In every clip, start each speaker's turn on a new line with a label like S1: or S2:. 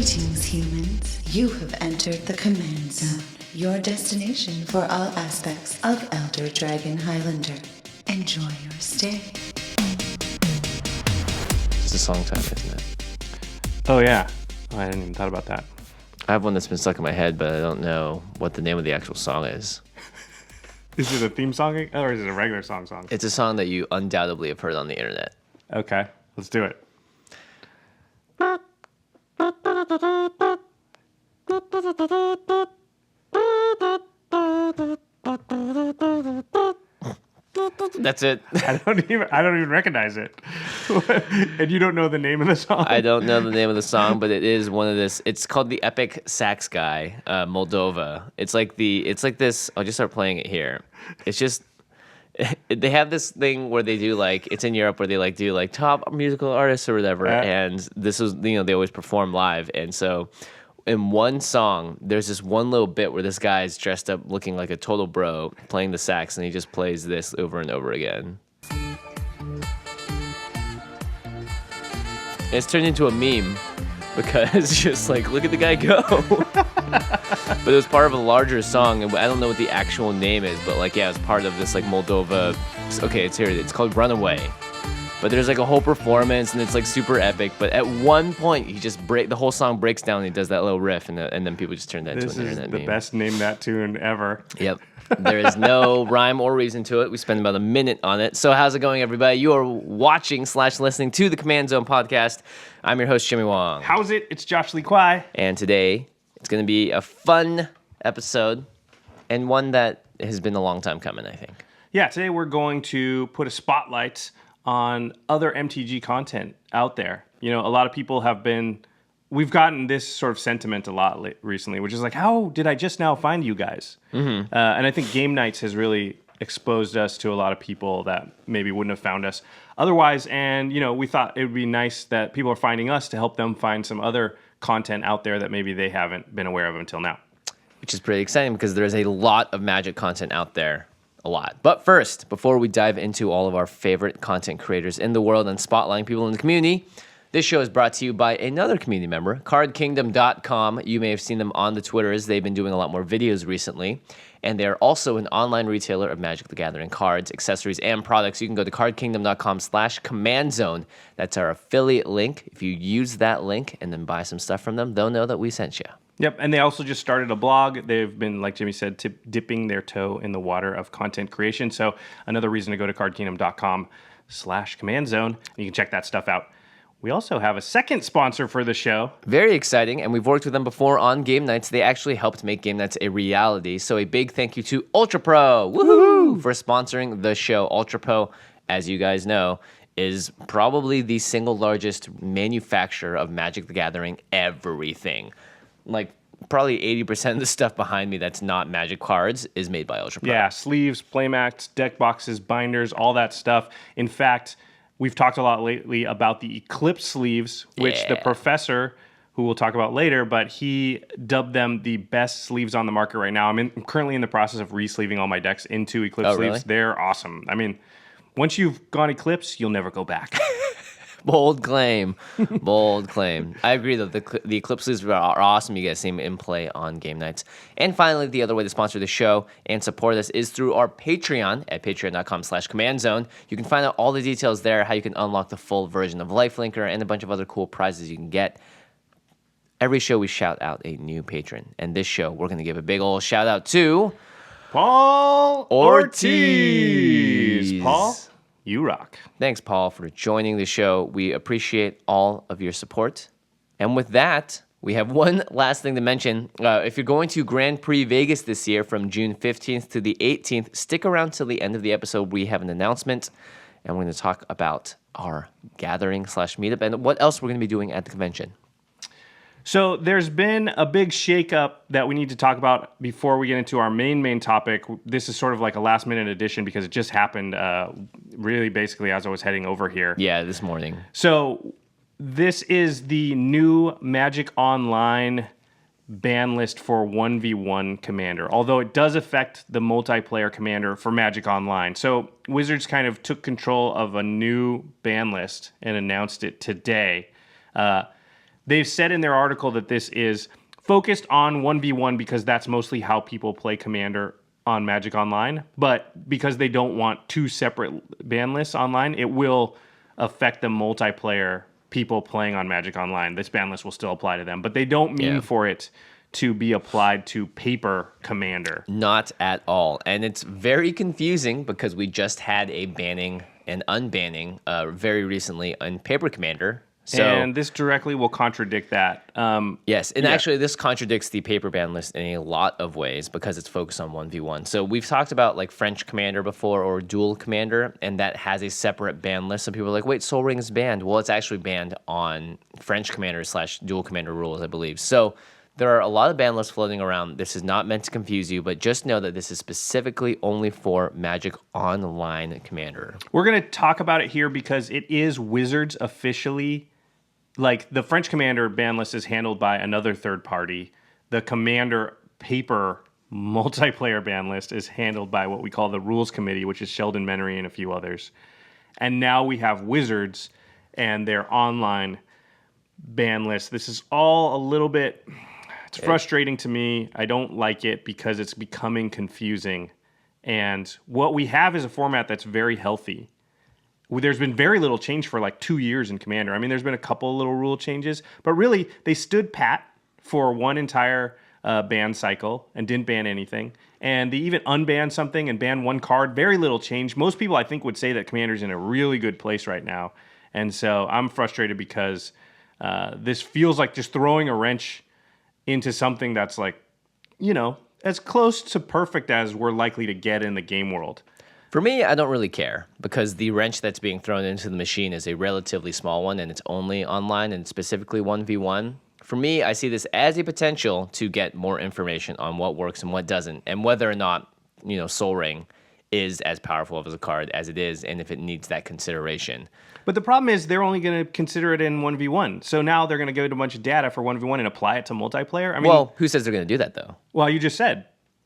S1: Greetings, humans. You have entered the Command Zone, your destination for all aspects of Elder Dragon Highlander. Enjoy your stay.
S2: It's a song time, isn't it?
S3: Oh, yeah. Oh, I hadn't even thought about that.
S2: I have one that's been stuck in my head, but I don't know what the name of the actual song is.
S3: Is it a theme song or is it a regular song?
S2: It's a song that you undoubtedly have heard on the internet.
S3: Okay, let's do it.
S2: That's it.
S3: I don't even recognize it. And you don't know the name of the song?
S2: I don't know the name of the song, but it is one of this. It's called the Epic Sax Guy, Moldova. It's like this. I'll just start playing it here. It's just they have this thing where they do like it's in Europe where they like do like top musical artists or whatever, and this was they always perform live, and so. In one song, there's this one little bit where this guy's dressed up looking like a total bro playing the sax, and he just plays this over and over again. And it's turned into a meme because it's just like, look at the guy go. But it was part of a larger song, and I don't know what the actual name is, but like, yeah, it's part of this like Moldova. Okay, it's here. It's called Runaway. But there's like a whole performance, and it's like super epic. But at one point, the whole song breaks down, and he does that little riff, and then people just turn that into an internet meme.
S3: This is the best name that tune ever.
S2: Yep. There is no rhyme or reason to it. We spent about a minute on it. So how's it going, everybody? You are watching/listening to the Command Zone podcast. I'm your host, Jimmy Wong.
S3: How's it? It's Josh Lee Kwai.
S2: And today, it's going to be a fun episode, and one that has been a long time coming, I think.
S3: Yeah, today we're going to put a spotlight on other MTG content out there. You know, a lot of people we've gotten this sort of sentiment a lot recently, which is like, how did I just now find you guys? Mm-hmm. And I think Game Nights has really exposed us to a lot of people that maybe wouldn't have found us otherwise. And, we thought it would be nice that people are finding us to help them find some other content out there that maybe they haven't been aware of until now.
S2: Which is pretty exciting because there's a lot of Magic content out there. A lot. But first, before we dive into all of our favorite content creators in the world and spotlighting people in the community, this show is brought to you by another community member, cardkingdom.com. You may have seen them on the Twitters. They've been doing a lot more videos recently. And they're also an online retailer of Magic the Gathering cards, accessories, and products. You can go to cardkingdom.com/commandzone. That's our affiliate link. If you use that link and then buy some stuff from them, they'll know that we sent you.
S3: Yep, and they also just started a blog. They've been, like Jimmy said, dipping their toe in the water of content creation. So another reason to go to cardkingdom.com/commandzone. And you can check that stuff out. We also have a second sponsor for the show.
S2: Very exciting, and we've worked with them before on Game Nights. They actually helped make Game Nights a reality. So a big thank you to Ultra Pro for sponsoring the show. Ultra Pro, as you guys know, is probably the single largest manufacturer of Magic the Gathering everything. Like, probably 80% of the stuff behind me that's not Magic cards is made by Ultra Pro.
S3: Yeah, sleeves, playmats, deck boxes, binders, all that stuff. In fact, we've talked a lot lately about the Eclipse sleeves, which the professor, who we'll talk about later, but he dubbed them the best sleeves on the market right now. I'm currently in the process of re-sleeving all my decks into Eclipse sleeves. Really? They're awesome. I mean, once you've gone Eclipse, you'll never go back.
S2: Bold claim. Bold claim. I agree, though. The Eclipse sleeves are awesome. You guys see them in play on Game Nights. And finally, the other way to sponsor the show and support us is through our Patreon at patreon.com/commandzone. You can find out all the details there, how you can unlock the full version of Lifelinker and a bunch of other cool prizes you can get. Every show, we shout out a new patron. And this show, we're going to give a big old shout out to
S3: Paul Ortiz. Paul, you rock.
S2: Thanks, Paul, for joining the show. We appreciate all of your support. And with that, we have one last thing to mention. If you're going to Grand Prix Vegas this year from June 15th to the 18th, stick around till the end of the episode. We have an announcement, and we're going to talk about our gathering/meetup and what else we're going to be doing at the convention.
S3: So there's been a big shakeup that we need to talk about before we get into our main topic. This is sort of like a last-minute addition because it just happened really basically as I was heading over here.
S2: Yeah, this morning.
S3: So this is the new Magic Online ban list for 1v1 Commander, although it does affect the multiplayer Commander for Magic Online. So Wizards kind of took control of a new ban list and announced it today. they've said in their article that this is focused on 1v1 because that's mostly how people play Commander on Magic Online. But because they don't want two separate ban lists online, it will affect the multiplayer people playing on Magic Online. This ban list will still apply to them, but they don't mean for it to be applied to paper Commander.
S2: Not at all. And it's very confusing because we just had a banning and unbanning very recently on paper Commander. So,
S3: and this directly will contradict that.
S2: Yes, and actually this contradicts the paper ban list in a lot of ways because it's focused on 1v1. So we've talked about like French Commander before or Dual Commander, and that has a separate ban list. So people are like, wait, Sol Ring is banned. Well, it's actually banned on French Commander / Dual Commander rules, I believe. So there are a lot of ban lists floating around. This is not meant to confuse you, but just know that this is specifically only for Magic Online Commander.
S3: We're going to talk about it here because it is Wizards officially. Like, the French Commander ban list is handled by another third party. The Commander paper multiplayer ban list is handled by what we call the Rules Committee, which is Sheldon Menery and a few others. And now we have Wizards and their online ban list. This is all a little bit... It's frustrating to me. I don't like it because it's becoming confusing. And what we have is a format that's very healthy. There's been very little change for like 2 years in Commander. I mean, there's been a couple of little rule changes, but really they stood pat for one entire ban cycle and didn't ban anything. And they even unbanned something and banned one card. Very little change. Most people, I think, would say that Commander's in a really good place right now. And so I'm frustrated because this feels like just throwing a wrench into something that's like, you know, as close to perfect as we're likely to get in the game world.
S2: For me, I don't really care because the wrench that's being thrown into the machine is a relatively small one and it's only online and specifically 1v1. For me, I see this as a potential to get more information on what works and what doesn't and whether or not, you know, Sol Ring is as powerful of a card as it is and if it needs that consideration.
S3: But the problem is they're only going to consider it in 1v1. So now they're going to get a bunch of data for 1v1 and apply it to multiplayer. I mean,
S2: well, who says they're going to do that, though?
S3: Well, you just said.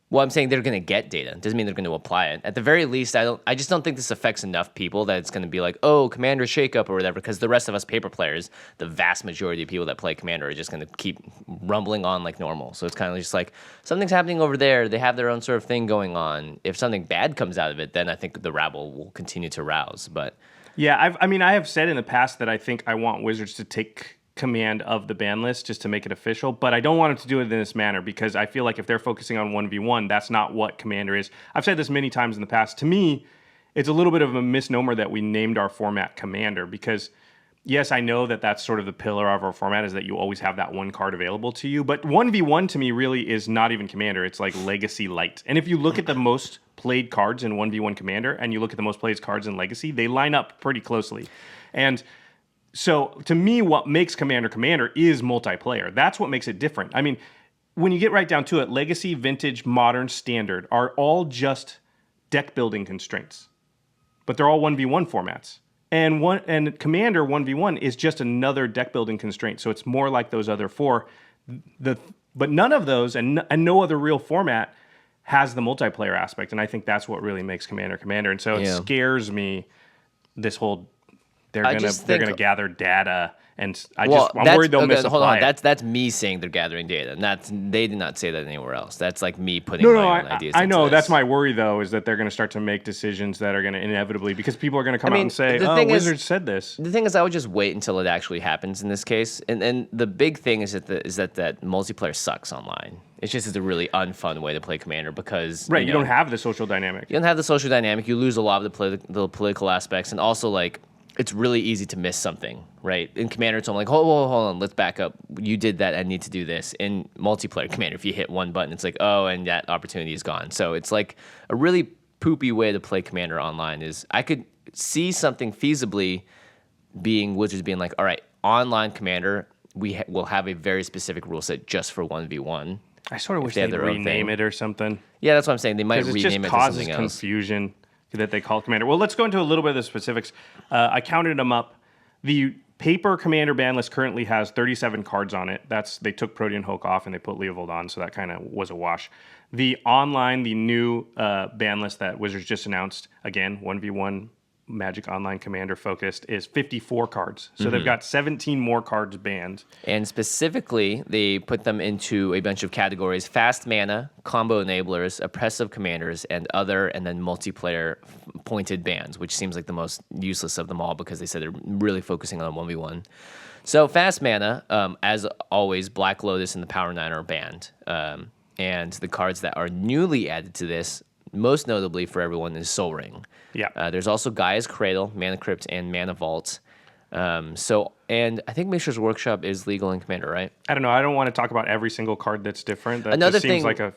S2: Well, I'm saying they're going to get data. It doesn't mean they're going to apply it. At the very least, I just don't think this affects enough people that it's going to be like, oh, Commander shakeup or whatever, because the rest of us paper players, the vast majority of people that play Commander are just going to keep rumbling on like normal. So it's kind of just like, something's happening over there. They have their own sort of thing going on. If something bad comes out of it, then I think the rabble will continue to rouse. But
S3: yeah, I have said in the past that I think I want Wizards to take command of the ban list just to make it official, but I don't want them to do it in this manner because I feel like if they're focusing on 1v1, that's not what Commander is. I've said this many times in the past. To me, it's a little bit of a misnomer that we named our format Commander because, yes, I know that that's sort of the pillar of our format is that you always have that one card available to you, but 1v1 to me really is not even Commander. It's like Legacy Light. And if you look at the most played cards in 1v1 Commander and you look at the most played cards in Legacy, they line up pretty closely. And so to me, what makes Commander Commander is multiplayer. That's what makes it different. I mean, when you get right down to it, Legacy, Vintage, Modern, Standard are all just deck building constraints, but they're all 1v1 formats. And Commander 1v1 is just another deck building constraint. So it's more like those other four. But none of those and no other real format has the multiplayer aspect. And I think that's what really makes Commander Commander. And so it scares me, this whole they're gonna gather data, and I'm worried they'll misapply
S2: hold on.
S3: it.
S2: That's me saying they're gathering data. And they did not say that anywhere else. That's like me putting my own ideas.
S3: I know
S2: this.
S3: That's my worry though, is that they're going to start to make decisions that are going to inevitably, because people are going to come out and say, "Oh, Wizards said this."
S2: The thing is, I would just wait until it actually happens in this case. And the big thing is that multiplayer sucks online. It's just a really unfun way to play Commander because
S3: you don't have the social dynamic.
S2: You don't have the social dynamic. You lose a lot of the political aspects, and also like. It's really easy to miss something, right? In Commander, it's only like, hold on, let's back up. You did that, I need to do this. In multiplayer Commander, if you hit one button, it's like, oh, and that opportunity is gone. So it's like a really poopy way to play Commander online is I could see something feasibly being Wizards being like, all right, online Commander, we'll have a very specific rule set just for 1v1.
S3: I sort of wish they'd rename it or something.
S2: Yeah, that's what I'm saying. They might rename it to something else.
S3: It just causes confusion that they call Commander. Well, let's go into a little bit of the specifics. I counted them up. The paper Commander ban list currently has 37 cards on it. They took Protean Hulk off and they put Leovold on, so that kind of was a wash. The online, the new ban list that Wizards just announced, again, 1v1 Magic Online Commander focused is 54 cards. So they've got 17 more cards banned.
S2: And specifically, they put them into a bunch of categories: fast mana, combo enablers, oppressive commanders, and other, and then multiplayer pointed bans, which seems like the most useless of them all because they said they're really focusing on 1v1. So fast mana, as always, Black Lotus and the Power Nine are banned. And the cards that are newly added to this, most notably for everyone, is Sol Ring.
S3: Yeah.
S2: There's also Gaia's Cradle, Mana Crypt, and Mana Vault. And I think Mishra's Workshop is legal in Commander, right?
S3: I don't know. I don't want to talk about every single card that's different. That
S2: Another
S3: just seems
S2: thing-
S3: like a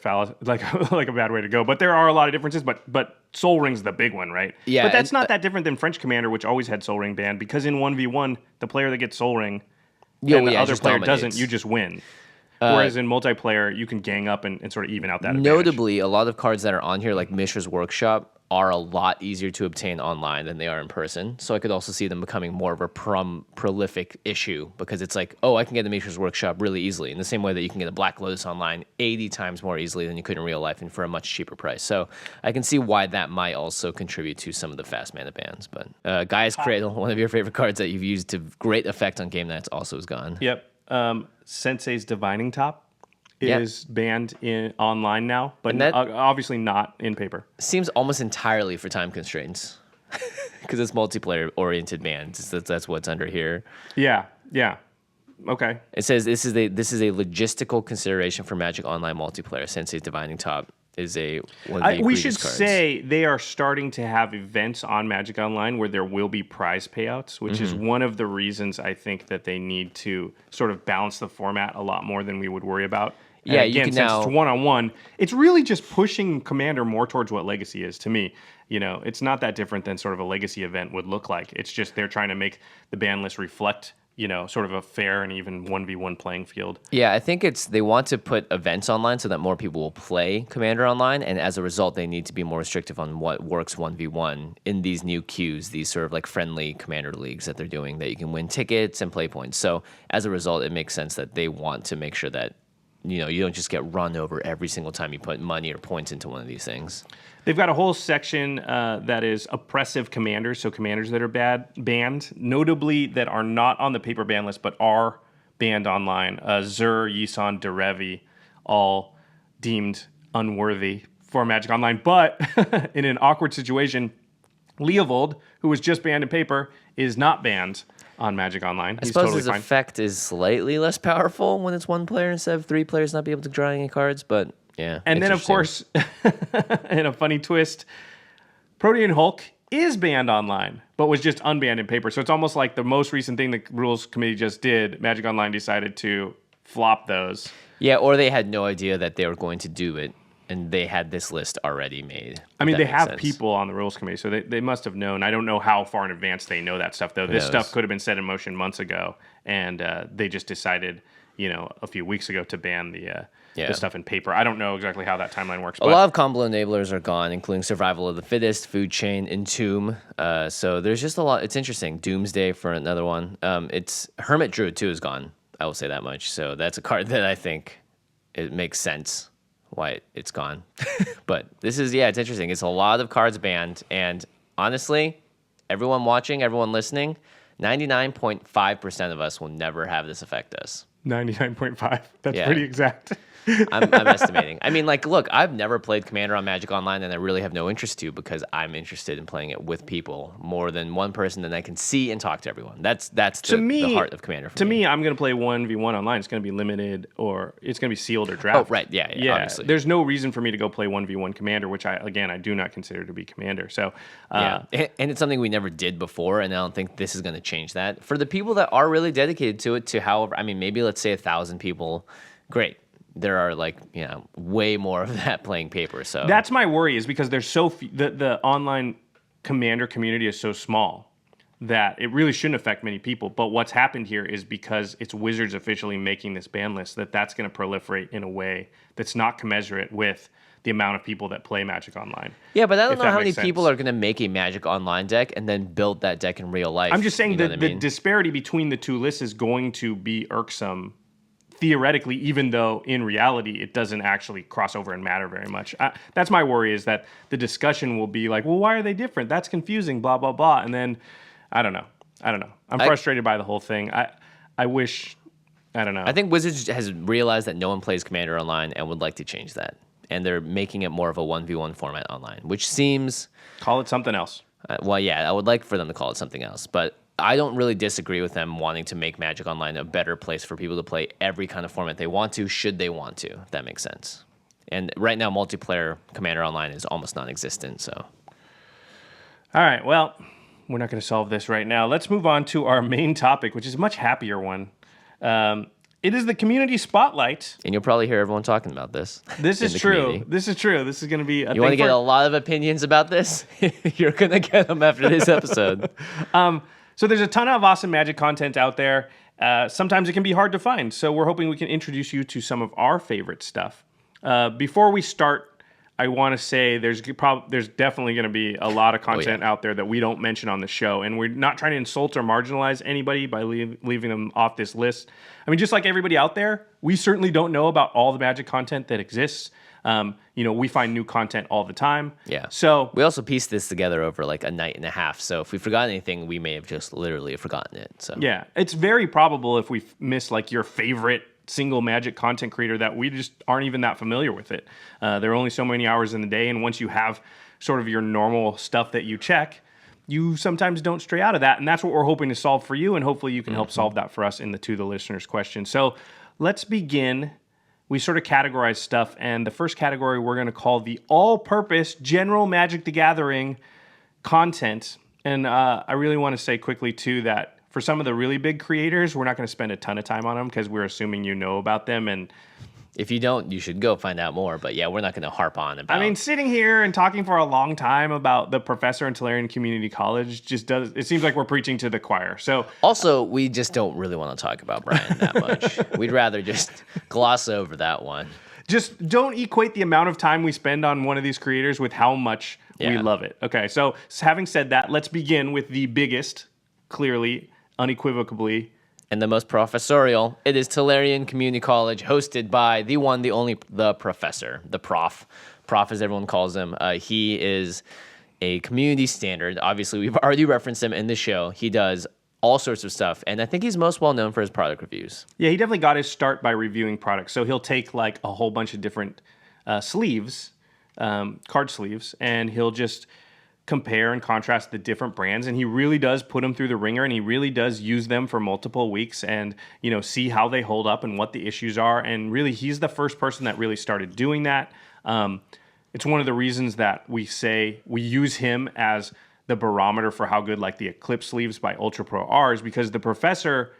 S3: like a bad way to go. But there are a lot of differences. But Sol Ring's the big one, right?
S2: Yeah,
S3: But that's
S2: and-
S3: not that different than French Commander, which always had Sol Ring banned, because in 1v1, the player that gets Sol Ring and the other
S2: just
S3: player
S2: dominates.
S3: doesn't, you just win. Whereas in multiplayer, you can gang up and sort of even out that advantage.
S2: Notably, a lot of cards that are on here, like Mishra's Workshop, are a lot easier to obtain online than they are in person. So I could also see them becoming more of a prolific issue, because it's like, oh, I can get a Mishra's Workshop really easily, in the same way that you can get a Black Lotus online 80 times more easily than you could in real life and for a much cheaper price. So I can see why that might also contribute to some of the fast mana bans. But Gaia's Cradle, one of your favorite cards that you've used to great effect on game nights, also is gone.
S3: Yep. Sensei's Divining Top
S2: Yep.
S3: is banned in online now, but
S2: And that-
S3: obviously not in paper.
S2: Seems almost entirely for time constraints, because it's multiplayer oriented bans. That's what's under here.
S3: Yeah. Okay.
S2: It says this is a logistical consideration for Magic Online multiplayer. Sensei's Divining Top is one of the
S3: We
S2: egregious
S3: should
S2: cards.
S3: say they are starting to have events on Magic Online where there will be prize payouts, which is one of the reasons I think that they need to sort of balance the format a lot more than we would worry about. And
S2: Yeah, you
S3: again,
S2: can
S3: since
S2: now-
S3: it's one-on-one, it's really just pushing Commander more towards what Legacy is to me. It's not that different than sort of a Legacy event would look like. It's just they're trying to make the ban list reflect sort of a fair and even 1v1 playing field.
S2: Yeah, I think they want to put events online so that more people will play Commander online, and as a result, they need to be more restrictive on what works 1v1 in these new queues, these sort of like friendly Commander leagues that they're doing, that you can win tickets and play points. So as a result, it makes sense that they want to make sure that you don't just get run over every single time you put money or points into one of these things.
S3: They've got a whole section that is oppressive commanders, so commanders that are banned, notably that are not on the paper ban list but are banned online. Zur, Yisan, Derevi, all deemed unworthy for Magic Online. But in an awkward situation, Leovold, who was just banned in paper, is not banned on Magic Online.
S2: I
S3: He's
S2: suppose
S3: totally
S2: his
S3: fine.
S2: effect is slightly less powerful when it's one player instead of three players not be able to draw any cards, but yeah.
S3: And then, of
S2: interesting.
S3: course, in a funny twist, Protean Hulk is banned online, but was just unbanned in paper. So it's almost like the most recent thing the Rules Committee just did. Magic Online decided to flop those.
S2: Yeah, or they had no idea that they were going to do it, and they had this list already made.
S3: I mean,
S2: That
S3: they
S2: makes
S3: have
S2: sense.
S3: people on the Rules Committee, so they must have known. I don't know how far in advance they know that stuff, though. This
S2: knows?
S3: stuff could have been set in motion months ago, and they just decided, a few weeks ago to ban the stuff in paper. I don't know exactly how that timeline works.
S2: A lot of combo enablers are gone, including Survival of the Fittest, Food Chain, Entomb. So there's just a lot. It's interesting. Doomsday for another one. It's Hermit Druid too is gone. I will say that much. So that's a card that I think it makes sense why it's gone. But this is, it's interesting. It's a lot of cards banned. And honestly, everyone watching, everyone listening, 99.5% of us will never have this affect us.
S3: 99.5. That's
S2: Yeah.
S3: pretty exact.
S2: I'm estimating. I mean, look, I've never played Commander on Magic Online, and I really have no interest to, because I'm interested in playing it with people, more than one person that I can see and talk to everyone. That's the heart of Commander for me.
S3: I'm going to play 1v1 online. It's going to be limited, or it's going to be sealed or draft.
S2: Oh, right. Yeah, obviously.
S3: There's no reason for me to go play 1v1 Commander, which I do not consider to be Commander. So,
S2: Yeah, and it's something we never did before, and I don't think this is going to change that. For the people that are really dedicated to it, maybe let's say 1,000 people, great. There are way more of that playing paper. So
S3: that's my worry, is because there's so few, the online Commander community is so small that it really shouldn't affect many people. But what's happened here is, because it's Wizards officially making this ban list, that's going to proliferate in a way that's not commensurate with the amount of people that play Magic Online.
S2: Yeah, but I don't
S3: if
S2: know
S3: that
S2: how many
S3: makes
S2: people
S3: sense.
S2: are going to make a Magic Online deck and then build that deck in real life.
S3: I'm just saying
S2: you know
S3: that
S2: what I
S3: the
S2: mean?
S3: disparity between the two lists is going to be irksome theoretically, even though in reality it doesn't actually cross over and matter very much. That's my worry, is that the discussion will be like, well, why are they different? That's confusing, blah, blah, blah. And then, I don't know. I'm frustrated by the whole thing. I wish, I don't know.
S2: I think Wizards has realized that no one plays Commander online and would like to change that. And they're making it more of a 1v1 format online, which seems...
S3: Call it something else.
S2: Well, yeah, I would like for them to call it something else. But I don't really disagree with them wanting to make Magic Online a better place for people to play every kind of format they want to, should they want to, if that makes sense. And right now, multiplayer Commander Online is almost non-existent, so...
S3: All right, well, we're not going to solve this right now. Let's move on to our main topic, which is a much happier one. It is the community spotlight.
S2: And you'll probably hear everyone talking about this.
S3: This is true. This is true. This is going to be a
S2: You want to get a lot of opinions about this? You're going to get them after this episode.
S3: So there's a ton of awesome Magic content out there. Sometimes it can be hard to find. So we're hoping we can introduce you to some of our favorite stuff. Before we start, I want to say there's definitely going to be a lot of content out there that we don't mention on the show. And we're not trying to insult or marginalize anybody by leaving them off this list. I mean, just like everybody out there, we certainly don't know about all the Magic content that exists. We find new content all the time.
S2: Yeah.
S3: So
S2: we also pieced this together over like a night and a half. So if we forgot anything, we may have just literally forgotten it. So
S3: yeah, it's very probable if we miss like your favorite single Magic content creator that we just aren't even that familiar with it. There are only so many hours in the day, and once you have sort of your normal stuff that you check, you sometimes don't stray out of that, and that's what we're hoping to solve for you, and hopefully you can help solve that for us in the To the Listeners question. So let's begin. We sort of categorize stuff, and the first category we're going to call the all-purpose general Magic the Gathering content. And I really want to say quickly, too, that for some of the really big creators, we're not going to spend a ton of time on them because we're assuming you know about them. And
S2: if you don't, you should go find out more. But yeah, we're not going to harp on about...
S3: I mean, sitting here and talking for a long time about the Professor in Tolarian Community College it seems like we're preaching to the choir. So
S2: also, we just don't really want to talk about Brian that much. We'd rather just gloss over that one.
S3: Just don't equate the amount of time we spend on one of these creators with how much we love it. Okay, so having said that, let's begin with the biggest, clearly, unequivocally,
S2: and the most professorial. It is Tolarian Community College, hosted by the one, the only, the professor, the prof as everyone calls him. He is a community standard. Obviously, we've already referenced him in the show. He does all sorts of stuff, and I think he's most well known for his product reviews.
S3: Yeah, he definitely got his start by reviewing products. So he'll take like a whole bunch of different sleeves, card sleeves, and he'll just compare and contrast the different brands, and he really does put them through the ringer, and he really does use them for multiple weeks and see how they hold up and what the issues are. And really, he's the first person that really started doing that. It's one of the reasons that we say we use him as the barometer for how good like the Eclipse sleeves by Ultra Pro are, is because the professor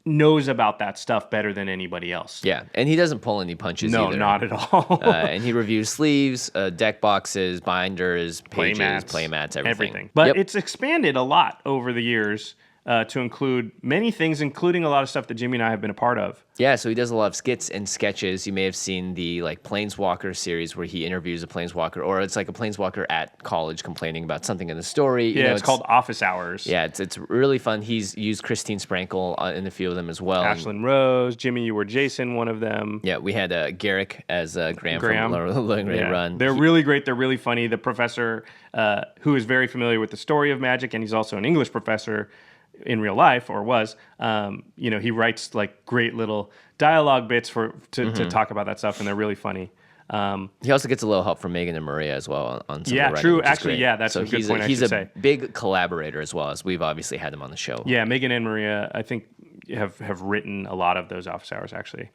S3: knows about that stuff better than anybody else.
S2: Yeah, and he doesn't pull any punches either.
S3: No, not at all.
S2: And he reviews sleeves, deck boxes, binders, pages, playmats, everything.
S3: But it's expanded a lot over the years to include many things, including a lot of stuff that Jimmy and I have been a part of.
S2: Yeah, so he does a lot of skits and sketches. You may have seen the like Planeswalker series where he interviews a Planeswalker, or it's like a Planeswalker at college complaining about something in the story.
S3: Yeah, it's called Office Hours.
S2: Yeah, it's really fun. He's used Christine Sprankle in a few of them as well.
S3: Ashlyn Rose, Jimmy, you were Jason, one of them.
S2: Yeah, we had Garrick as Graham from Long Ray Run.
S3: They're really great. They're really funny. The professor, who is very familiar with the story of Magic, and he's also an English professor in real life, or was, he writes like great little dialogue bits to talk about that stuff, and they're really funny.
S2: He also gets a little help from Megan and Maria as well on some of the writing,
S3: true. Actually, that's a good point.
S2: He's a big collaborator as well, as we've obviously had him on the show.
S3: Yeah, Megan and Maria, I think, have written a lot of those office hours, actually.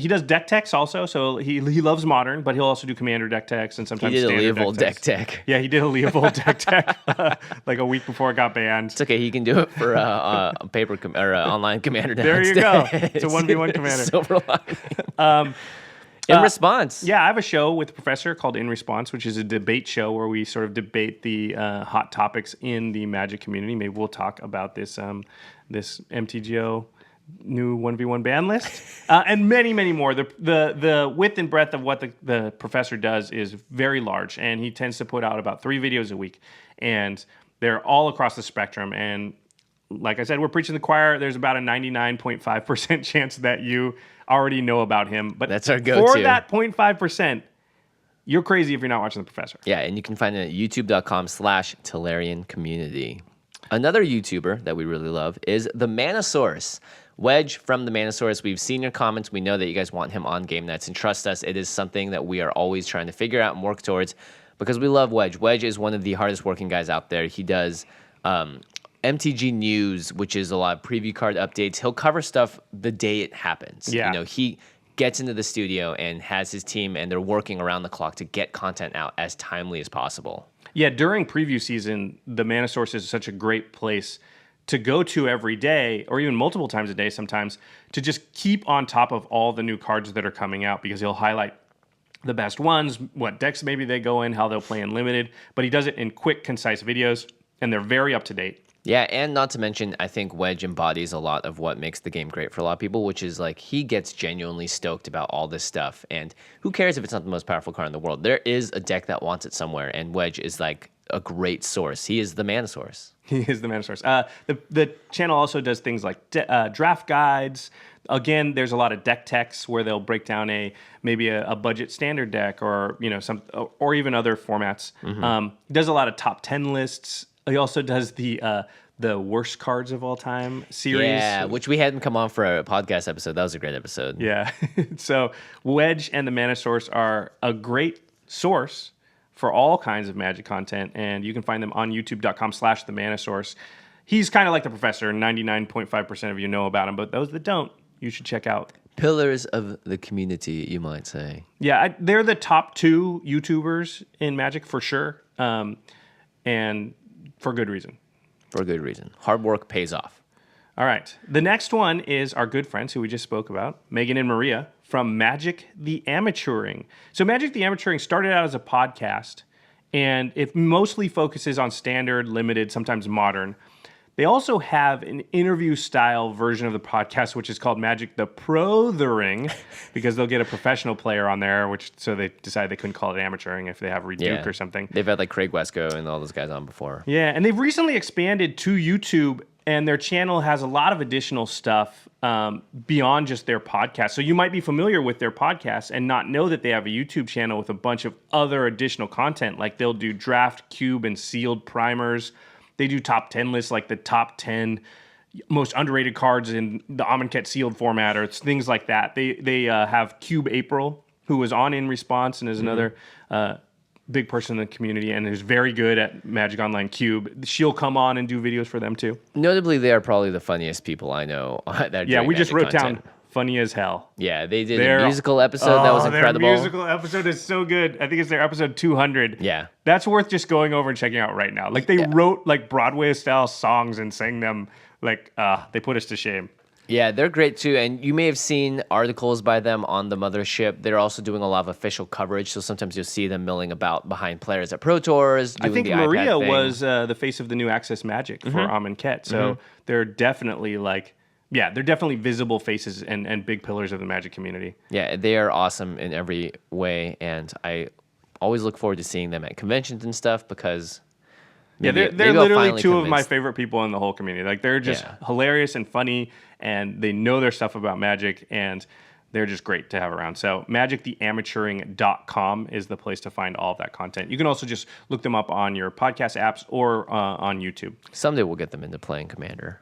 S3: He does deck techs also, so he loves Modern, but he'll also do Commander deck techs and sometimes standard
S2: He did a Leovold deck tech.
S3: Yeah, he did a Leovold deck tech like a week before it got banned.
S2: It's okay, he can do it for online Commander decks.
S3: There you go. It's a 1v1 Commander.
S2: Silver lining. In Response.
S3: Yeah, I have a show with the professor called In Response, which is a debate show where we sort of debate the hot topics in the Magic community. Maybe we'll talk about this MTGO new 1v1 ban list and many, many more. The width and breadth of what the professor does is very large, and he tends to put out about 3 videos a week, and they're all across the spectrum. And like I said, we're preaching the choir. There's about a 99.5% chance that you already know about him. But
S2: That's our go-to.
S3: For that 0.5%, you're crazy if you're not watching The Professor.
S2: Yeah, and you can find it at youtube.com/Tellarian Community. Another YouTuber that we really love is the Manosaurus. Wedge from the Manosaurus. We've seen your comments. We know that you guys want him on game nights, and trust us, it is something that we are always trying to figure out and work towards because we love Wedge. Wedge is one of the hardest working guys out there. He does MTG News, which is a lot of preview card updates. He'll cover stuff the day it happens.
S3: Yeah.
S2: You know, he gets into the studio and has his team, and they're working around the clock to get content out as timely as possible.
S3: Yeah, during preview season, the Manosaurus is such a great place to go to every day, or even multiple times a day sometimes, to just keep on top of all the new cards that are coming out, because he'll highlight the best ones, what decks maybe they go in, how they'll play in limited, but he does it in quick, concise videos, and they're very up to date.
S2: Yeah, and not to mention, I think Wedge embodies a lot of what makes the game great for a lot of people, which is like he gets genuinely stoked about all this stuff. And who cares if it's not the most powerful card in the world? There is a deck that wants it somewhere, and Wedge is like a great source. He is the Manosaurus.
S3: He is the Manosaurus. The channel also does things like draft guides. Again, there's a lot of deck techs where they'll break down maybe a budget standard deck, or or even other formats. He does a lot of top 10 lists. He also does the worst cards of all time series.
S2: Yeah, which we had him come on for a podcast episode. That was a great episode.
S3: Yeah. So Wedge and the Manosaurus are a great source for all kinds of Magic content, and you can find them on youtube.com/themanosaurus. He's kind of like the Professor. 99.5% of you know about him, but those that don't, you should check out.
S2: Pillars of the community, you might say.
S3: Yeah, they're the top 2 YouTubers in Magic for sure, and for good reason.
S2: For a good reason. Hard work pays off.
S3: All right. The next one is our good friends who we just spoke about, Megan and Maria from Magic the Amateuring. So Magic the Amateuring started out as a podcast, and it mostly focuses on standard, limited, sometimes modern. They also have an interview-style version of the podcast, which is called Magic the Prothering, because they'll get a professional player on there, so they decided they couldn't call it amateuring if they have Reduke or something.
S2: They've had like Craig Wesco and all those guys on before.
S3: Yeah, and they've recently expanded to YouTube, and their channel has a lot of additional stuff beyond just their podcast. So you might be familiar with their podcast and not know that they have a YouTube channel with a bunch of other additional content. Like they'll do draft, cube, and sealed primers. They do top 10 lists, like the top 10 most underrated cards in the Amonkhet sealed format, or things like that. They have Cube April, who was on In Response and is another big person in the community and is very good at Magic Online Cube. She'll come on and do videos for them too.
S2: Notably, they are probably the funniest people I know.
S3: Yeah, we just wrote down funny as hell.
S2: Yeah, they did a musical episode that was incredible.
S3: Their musical episode is so good. I think it's their episode 200.
S2: Yeah.
S3: That's worth just going over and checking out right now. Like they wrote like Broadway-style songs and sang them. Like they put us to shame.
S2: Yeah, they're great too, and you may have seen articles by them on the mothership. They're also doing a lot of official coverage, so sometimes you'll see them milling about behind players at Pro Tours. Doing
S3: I think
S2: the
S3: Maria
S2: iPad thing.
S3: was the face of the new Access Magic for Amonkhet, so they're definitely they're definitely visible faces and big pillars of the Magic community.
S2: Yeah, they are awesome in every way, and I always look forward to seeing them at conventions and stuff because.
S3: They're literally two of my favorite people in the whole community. Like they're just hilarious and funny, and they know their stuff about Magic, and they're just great to have around. So magictheamateuring.com is the place to find all of that content. You can also just look them up on your podcast apps or on YouTube.
S2: Someday we'll get them into playing Commander.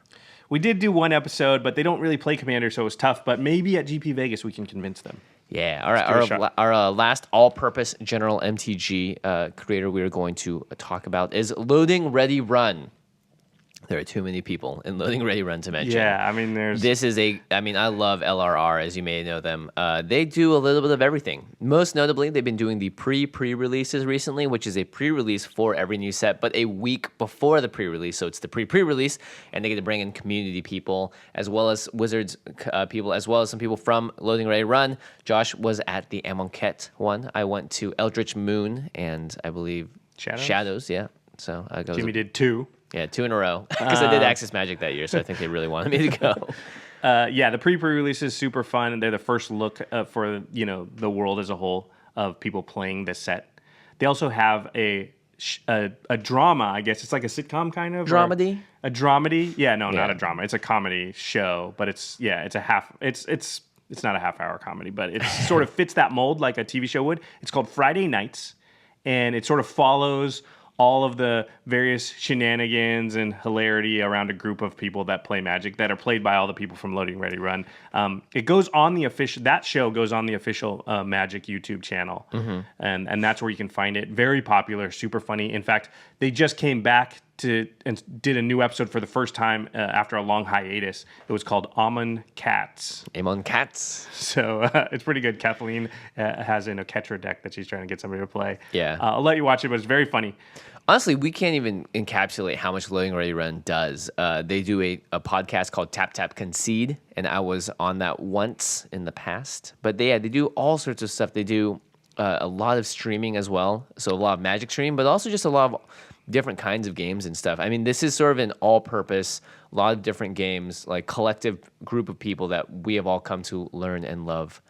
S3: We did do one episode, but they don't really play Commander, so it was tough. But maybe at GP Vegas we can convince them.
S2: Yeah, all right. Our last all-purpose general MTG creator we are going to talk about is Loading Ready Run. There are too many people in Loading Ready Run to mention.
S3: Yeah, I mean,
S2: I love LRR, as you may know them. They do a little bit of everything. Most notably, they've been doing the pre-releases recently, which is a pre-release for every new set, but a week before the pre-release. So it's the pre-release, and they get to bring in community people, as well as Wizards people, as well as some people from Loading Ready Run. Josh was at the Amonkhet one. I went to Eldritch Moon, and I believe Shadows, yeah. So
S3: Jimmy did 2.
S2: Yeah, 2 in a row. Because I did Access Magic that year, so I think they really wanted me to go.
S3: The pre-release is super fun, and they're the first look for the world as a whole of people playing this set. They also have a a drama, I guess. It's like a sitcom kind of.
S2: Dramedy?
S3: A dramedy? Yeah, no, not
S2: Yeah.
S3: a drama. It's a comedy show, but it's a half. It's not a half-hour comedy, but it sort of fits that mold like a TV show would. It's called Friday Nights, and it sort of follows all of the various shenanigans and hilarity around a group of people that play Magic that are played by all the people from Loading Ready Run. It goes on the official. That show goes on the official Magic YouTube channel, and that's where you can find it. Very popular, super funny. In fact, they just came back and did a new episode for the first time after a long hiatus. It was called Amon Cats.
S2: Amon Cats.
S3: So it's pretty good. Kathleen has an Oketra deck that she's trying to get somebody to play.
S2: Yeah.
S3: I'll let you watch it, but it's very funny.
S2: Honestly, we can't even encapsulate how much Loading Ready Run does. They do a podcast called Tap Tap Concede, and I was on that once in the past. But they do all sorts of stuff. They do a lot of streaming as well, so a lot of Magic stream, but also just a lot of different kinds of games and stuff. I mean, this is sort of an all-purpose, a lot of different games, like collective group of people that we have all come to learn and love.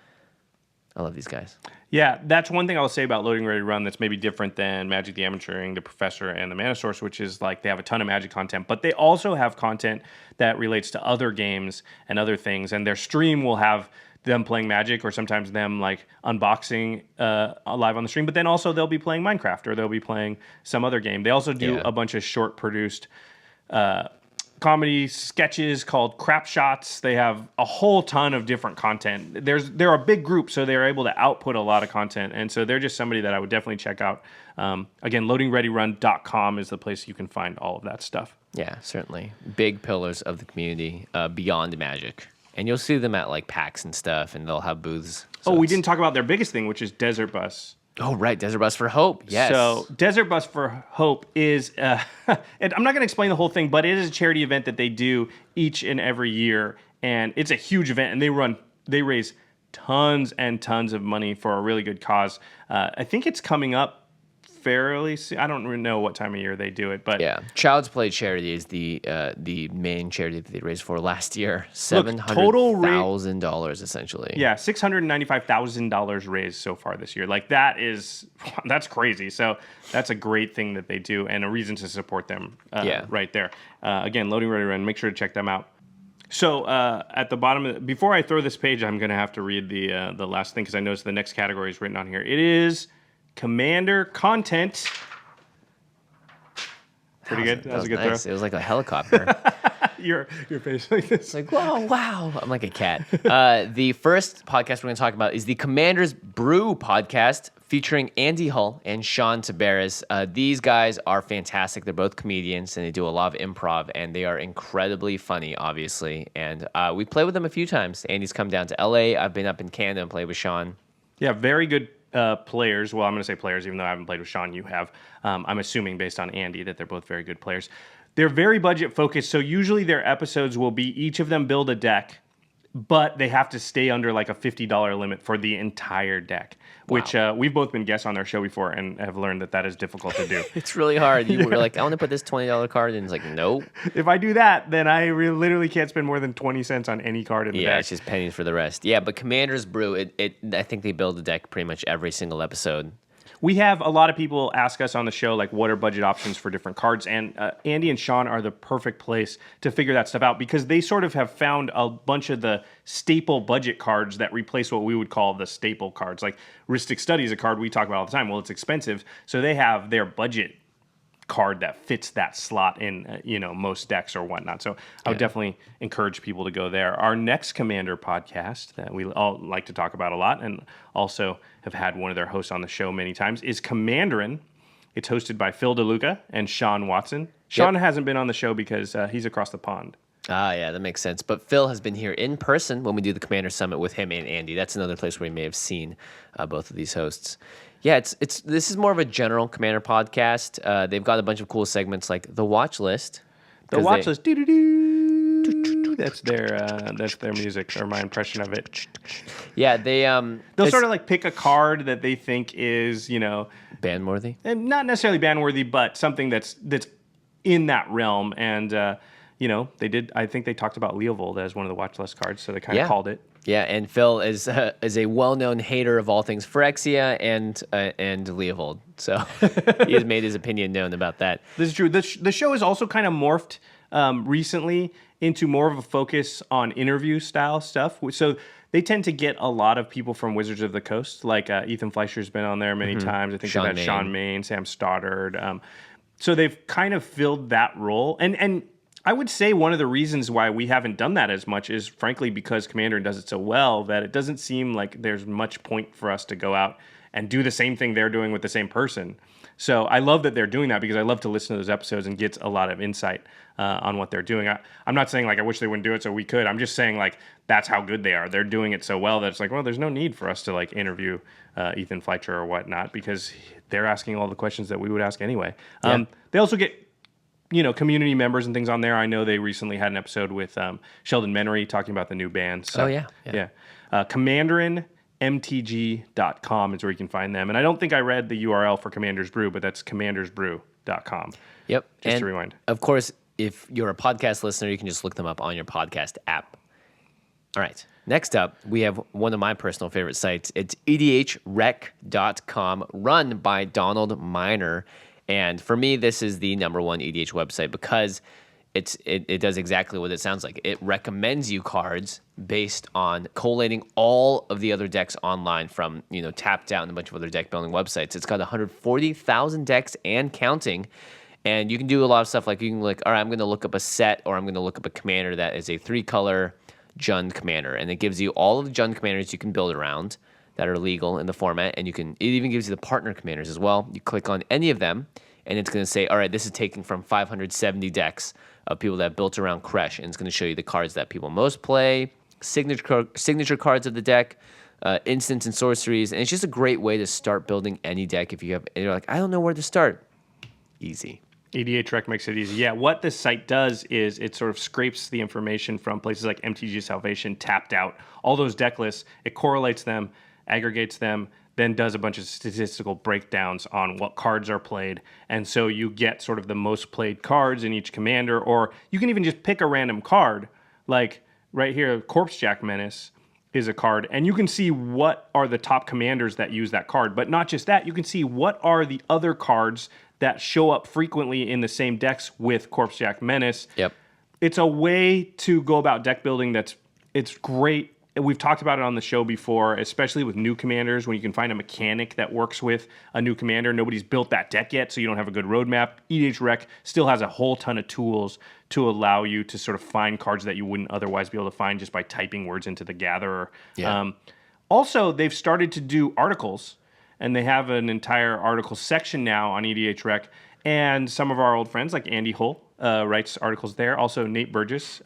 S2: I love these guys.
S3: Yeah, that's one thing I'll say about Loading Ready Run that's maybe different than Magic the Amateuring, the Professor, and the Mana Source, which is like they have a ton of Magic content, but they also have content that relates to other games and other things, and their stream will have them playing Magic or sometimes them like unboxing live on the stream, but then also they'll be playing Minecraft or they'll be playing some other game. They also do a bunch of short produced comedy sketches called Crap Shots. They have a whole ton of different content. They're a big group, so they're able to output a lot of content, and so they're just somebody that I would definitely check out. Again, loadingreadyrun.com is the place you can find all of that stuff.
S2: Yeah, certainly. Big pillars of the community beyond Magic. And you'll see them at like PAX and stuff, and they'll have booths. So
S3: we didn't talk about their biggest thing, which is Desert Bus.
S2: Oh, right. Desert Bus for Hope. Yes.
S3: So Desert Bus for Hope is, and I'm not going to explain the whole thing, but it is a charity event that they do each and every year. And it's a huge event, and they raise tons and tons of money for a really good cause. I think it's coming up fairly soon. I don't really know what time of year they do it, but
S2: yeah, Child's Play charity is the main charity that they raised for last year. $700,000 essentially.
S3: Yeah, $695,000 raised so far this year. Like that's crazy. So that's a great thing that they do and a reason to support them. Right there. Again, Loading Ready Run. Make sure to check them out. So at the bottom, before I throw this page, I'm going to have to read the last thing because I noticed the next category is written on here. It is Commander content. Pretty good. That was a good
S2: nice.
S3: throw.
S2: It was like a helicopter.
S3: Your face like this.
S2: It's like, wow. I'm like a cat. The first podcast we're going to talk about is the Commander's Brew podcast featuring Andy Hull and Sean Tabaris. These guys are fantastic. They're both comedians, and they do a lot of improv, and they are incredibly funny, obviously. And we played with them a few times. Andy's come down to LA. I've been up in Canada and played with Sean.
S3: Yeah, very good players. Well, I'm going to say players, even though I haven't played with Sean. You have. I'm assuming based on Andy that they're both very good players. They're very budget focused, so usually their episodes will be each of them build a deck, but they have to stay under like a $50 limit for the entire deck, which we've both been guests on their show before and have learned that is difficult to do.
S2: It's really hard. You were like, I want to put this $20 card in. It's like, nope.
S3: If I do that, then I literally can't spend more than 20 cents on any card in the deck.
S2: Yeah, it's just pennies for the rest. Yeah, but Commander's Brew, I think they build a deck pretty much every single episode.
S3: We have a lot of people ask us on the show, like, what are budget options for different cards? And Andy and Sean are the perfect place to figure that stuff out because they sort of have found a bunch of the staple budget cards that replace what we would call the staple cards. Like, Ristic Study is a card we talk about all the time. Well, it's expensive, so they have their budget card that fits that slot in most decks or whatnot. So I would definitely encourage people to go there. Our next Commander podcast that we all like to talk about a lot and also have had one of their hosts on the show many times is Commanderin. It's hosted by Phil DeLuca and Sean Watson. Sean hasn't been on the show because he's across the pond.
S2: Ah, yeah, that makes sense. But Phil has been here in person when we do the Commander Summit with him and Andy. That's another place where we may have seen both of these hosts. Yeah, this is more of a general Commander podcast. They've got a bunch of cool segments like the Watch List.
S3: The Watch List. Doo-doo-doo. That's their music or my impression of it.
S2: Yeah,
S3: they'll sort of like pick a card that they think is
S2: ban-worthy,
S3: and not necessarily ban-worthy, but something that's in that realm and. they did. I think they talked about Leovold as one of the watch list cards, so they kind of called it.
S2: Yeah, and Phil is a well-known hater of all things Phyrexia and Leovold, so he has made his opinion known about that.
S3: This is true. The show has also kind of morphed recently into more of a focus on interview style stuff. So they tend to get a lot of people from Wizards of the Coast, like Ethan Fleischer's been on there many times. I think they've had Sean Main, Sam Stoddard. So they've kind of filled that role, and I would say one of the reasons why we haven't done that as much is, frankly, because Commander does it so well that it doesn't seem like there's much point for us to go out and do the same thing they're doing with the same person. So I love that they're doing that because I love to listen to those episodes and get a lot of insight on what they're doing. I'm not saying like I wish they wouldn't do it so we could. I'm just saying like that's how good they are. They're doing it so well that it's like, well, there's no need for us to like interview Ethan Fleischer or whatnot because they're asking all the questions that we would ask anyway. They also get community members and things on there. I know they recently had an episode with Sheldon Menery talking about the new band. So, CommanderInMTG.com is where you can find them. And I don't think I read the URL for Commander's Brew, but that's commandersbrew.com.
S2: Yep.
S3: Just to rewind.
S2: Of course, if you're a podcast listener, you can just look them up on your podcast app. All right. Next up, we have one of my personal favorite sites. It's EDHrec.com, run by Donald Miner. And for me, this is the number one EDH website because it does exactly what it sounds like. It recommends you cards based on collating all of the other decks online from, Tapped Out and a bunch of other deck building websites. It's got 140,000 decks and counting. And you can do a lot of stuff like you can all right, I'm going to look up a set or I'm going to look up a commander that is a 3-color Jund commander. And it gives you all of the Jund commanders you can build around that are legal in the format, and it even gives you the partner commanders as well. You click on any of them, and it's going to say, all right, this is taken from 570 decks of people that built around Kresh, and it's going to show you the cards that people most play, signature cards of the deck, instants and sorceries, and it's just a great way to start building any deck if you're like, I don't know where to start. Easy.
S3: EDH Rec makes it easy. Yeah, what this site does is it sort of scrapes the information from places like MTG Salvation, Tapped Out, all those deck lists, it correlates them, aggregates them, then does a bunch of statistical breakdowns on what cards are played. And so you get sort of the most played cards in each commander, or you can even just pick a random card. Like right here, Corpsejack Menace is a card, and you can see what are the top commanders that use that card. But not just that, you can see what are the other cards that show up frequently in the same decks with Corpsejack Menace.
S2: Yep.
S3: It's a way to go about deck building it's great. We've talked about it on the show before, especially with new commanders, when you can find a mechanic that works with a new commander. Nobody's built that deck yet, so you don't have a good roadmap. EDH Rec still has a whole ton of tools to allow you to sort of find cards that you wouldn't otherwise be able to find just by typing words into the Gatherer. Yeah. Also, they've started to do articles, and they have an entire article section now on EDH Rec. And some of our old friends, like Andy Hull, writes articles there. Also, Nate Burgess,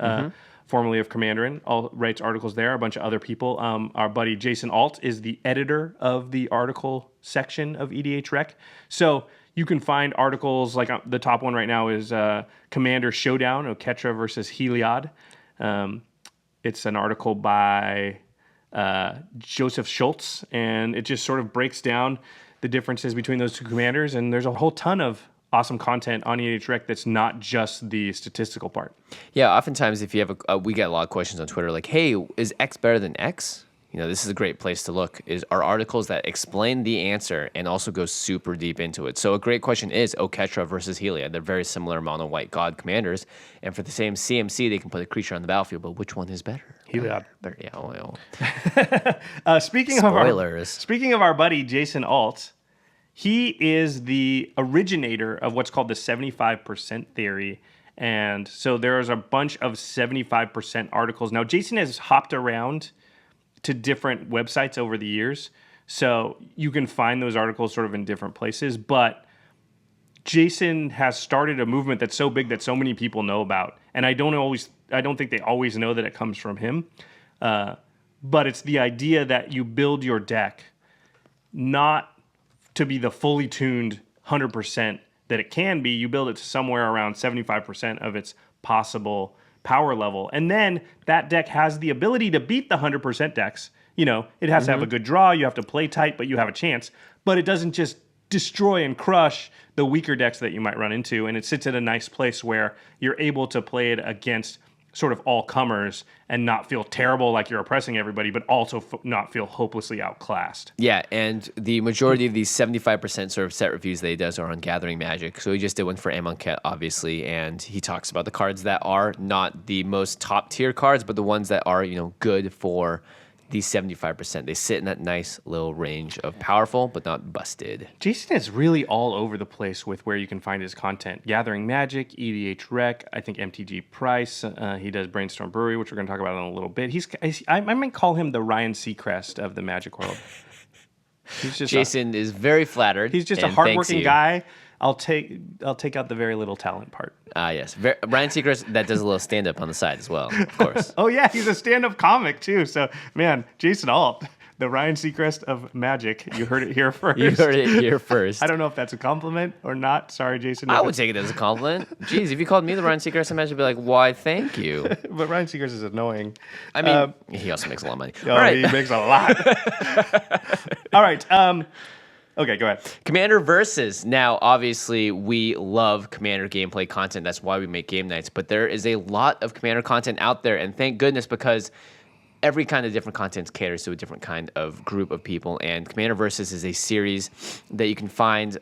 S3: formerly of Commanderin, writes articles there. A bunch of other people. Our buddy Jason Alt is the editor of the article section of EDH Rec. So you can find articles like the top one right now is Commander Showdown, Oketra versus Heliod. It's an article by Joseph Schultz, and it just sort of breaks down the differences between those two commanders. And there's a whole ton of awesome content on EDH Rec that's not just the statistical part.
S2: Yeah, oftentimes if you have we get a lot of questions on Twitter like, hey, is X better than X? This is a great place to look, are articles that explain the answer and also go super deep into it. So a great question is Oketra versus Heliod. They're very similar mono-white god commanders, and for the same CMC, they can put a creature on the battlefield, but which one is better?
S3: Heliod.
S2: Better, yeah.
S3: Speaking of our buddy Jason Alt, he is the originator of what's called the 75% theory. And so there's a bunch of 75% articles. Now, Jason has hopped around to different websites over the years. So you can find those articles sort of in different places. But Jason has started a movement that's so big that so many people know about. And I don't think they always know that it comes from him. But it's the idea that you build your deck not to be the fully tuned 100% that it can be. You build it to somewhere around 75% of its possible power level. And then that deck has the ability to beat the 100% decks. It has to have a good draw. You have to play tight, but you have a chance. But it doesn't just destroy and crush the weaker decks that you might run into. And it sits at a nice place where you're able to play it against sort of all comers and not feel terrible like you're oppressing everybody, but also not feel hopelessly outclassed.
S2: Yeah, and the majority of these 75% sort of set reviews that he does are on Gathering Magic. So he just did one for Amonkhet, obviously, and he talks about the cards that are not the most top tier cards, but the ones that are, good for these 75%. They sit in that nice little range of powerful, but not busted.
S3: Jason is really all over the place with where you can find his content. Gathering Magic, EDH Rec, I think MTG Price. He does Brainstorm Brewery, which we're going to talk about in a little bit. I might call him the Ryan Seacrest of the Magic world.
S2: Jason is very flattered.
S3: He's just a hardworking guy. I'll take out the very little talent part.
S2: Yes. Ryan Seacrest, that does a little stand-up on the side as well, of course.
S3: Oh, yeah, he's a stand-up comic, too. So, man, Jason Alt, the Ryan Seacrest of Magic. You heard it here first.
S2: You heard it here first.
S3: I don't know if that's a compliment or not. Sorry, Jason.
S2: I would take it as a compliment. Jeez, if you called me the Ryan Seacrest of Magic, I'd be like, why, thank you.
S3: But Ryan Seacrest is annoying.
S2: I mean, he also makes a lot of money.
S3: All right. He makes a lot. All right. Okay, go ahead.
S2: Commander Versus. Now, obviously, we love Commander gameplay content. That's why we make game nights. But there is a lot of Commander content out there, and thank goodness, because every kind of different content caters to a different kind of group of people. And Commander Versus is a series that you can find.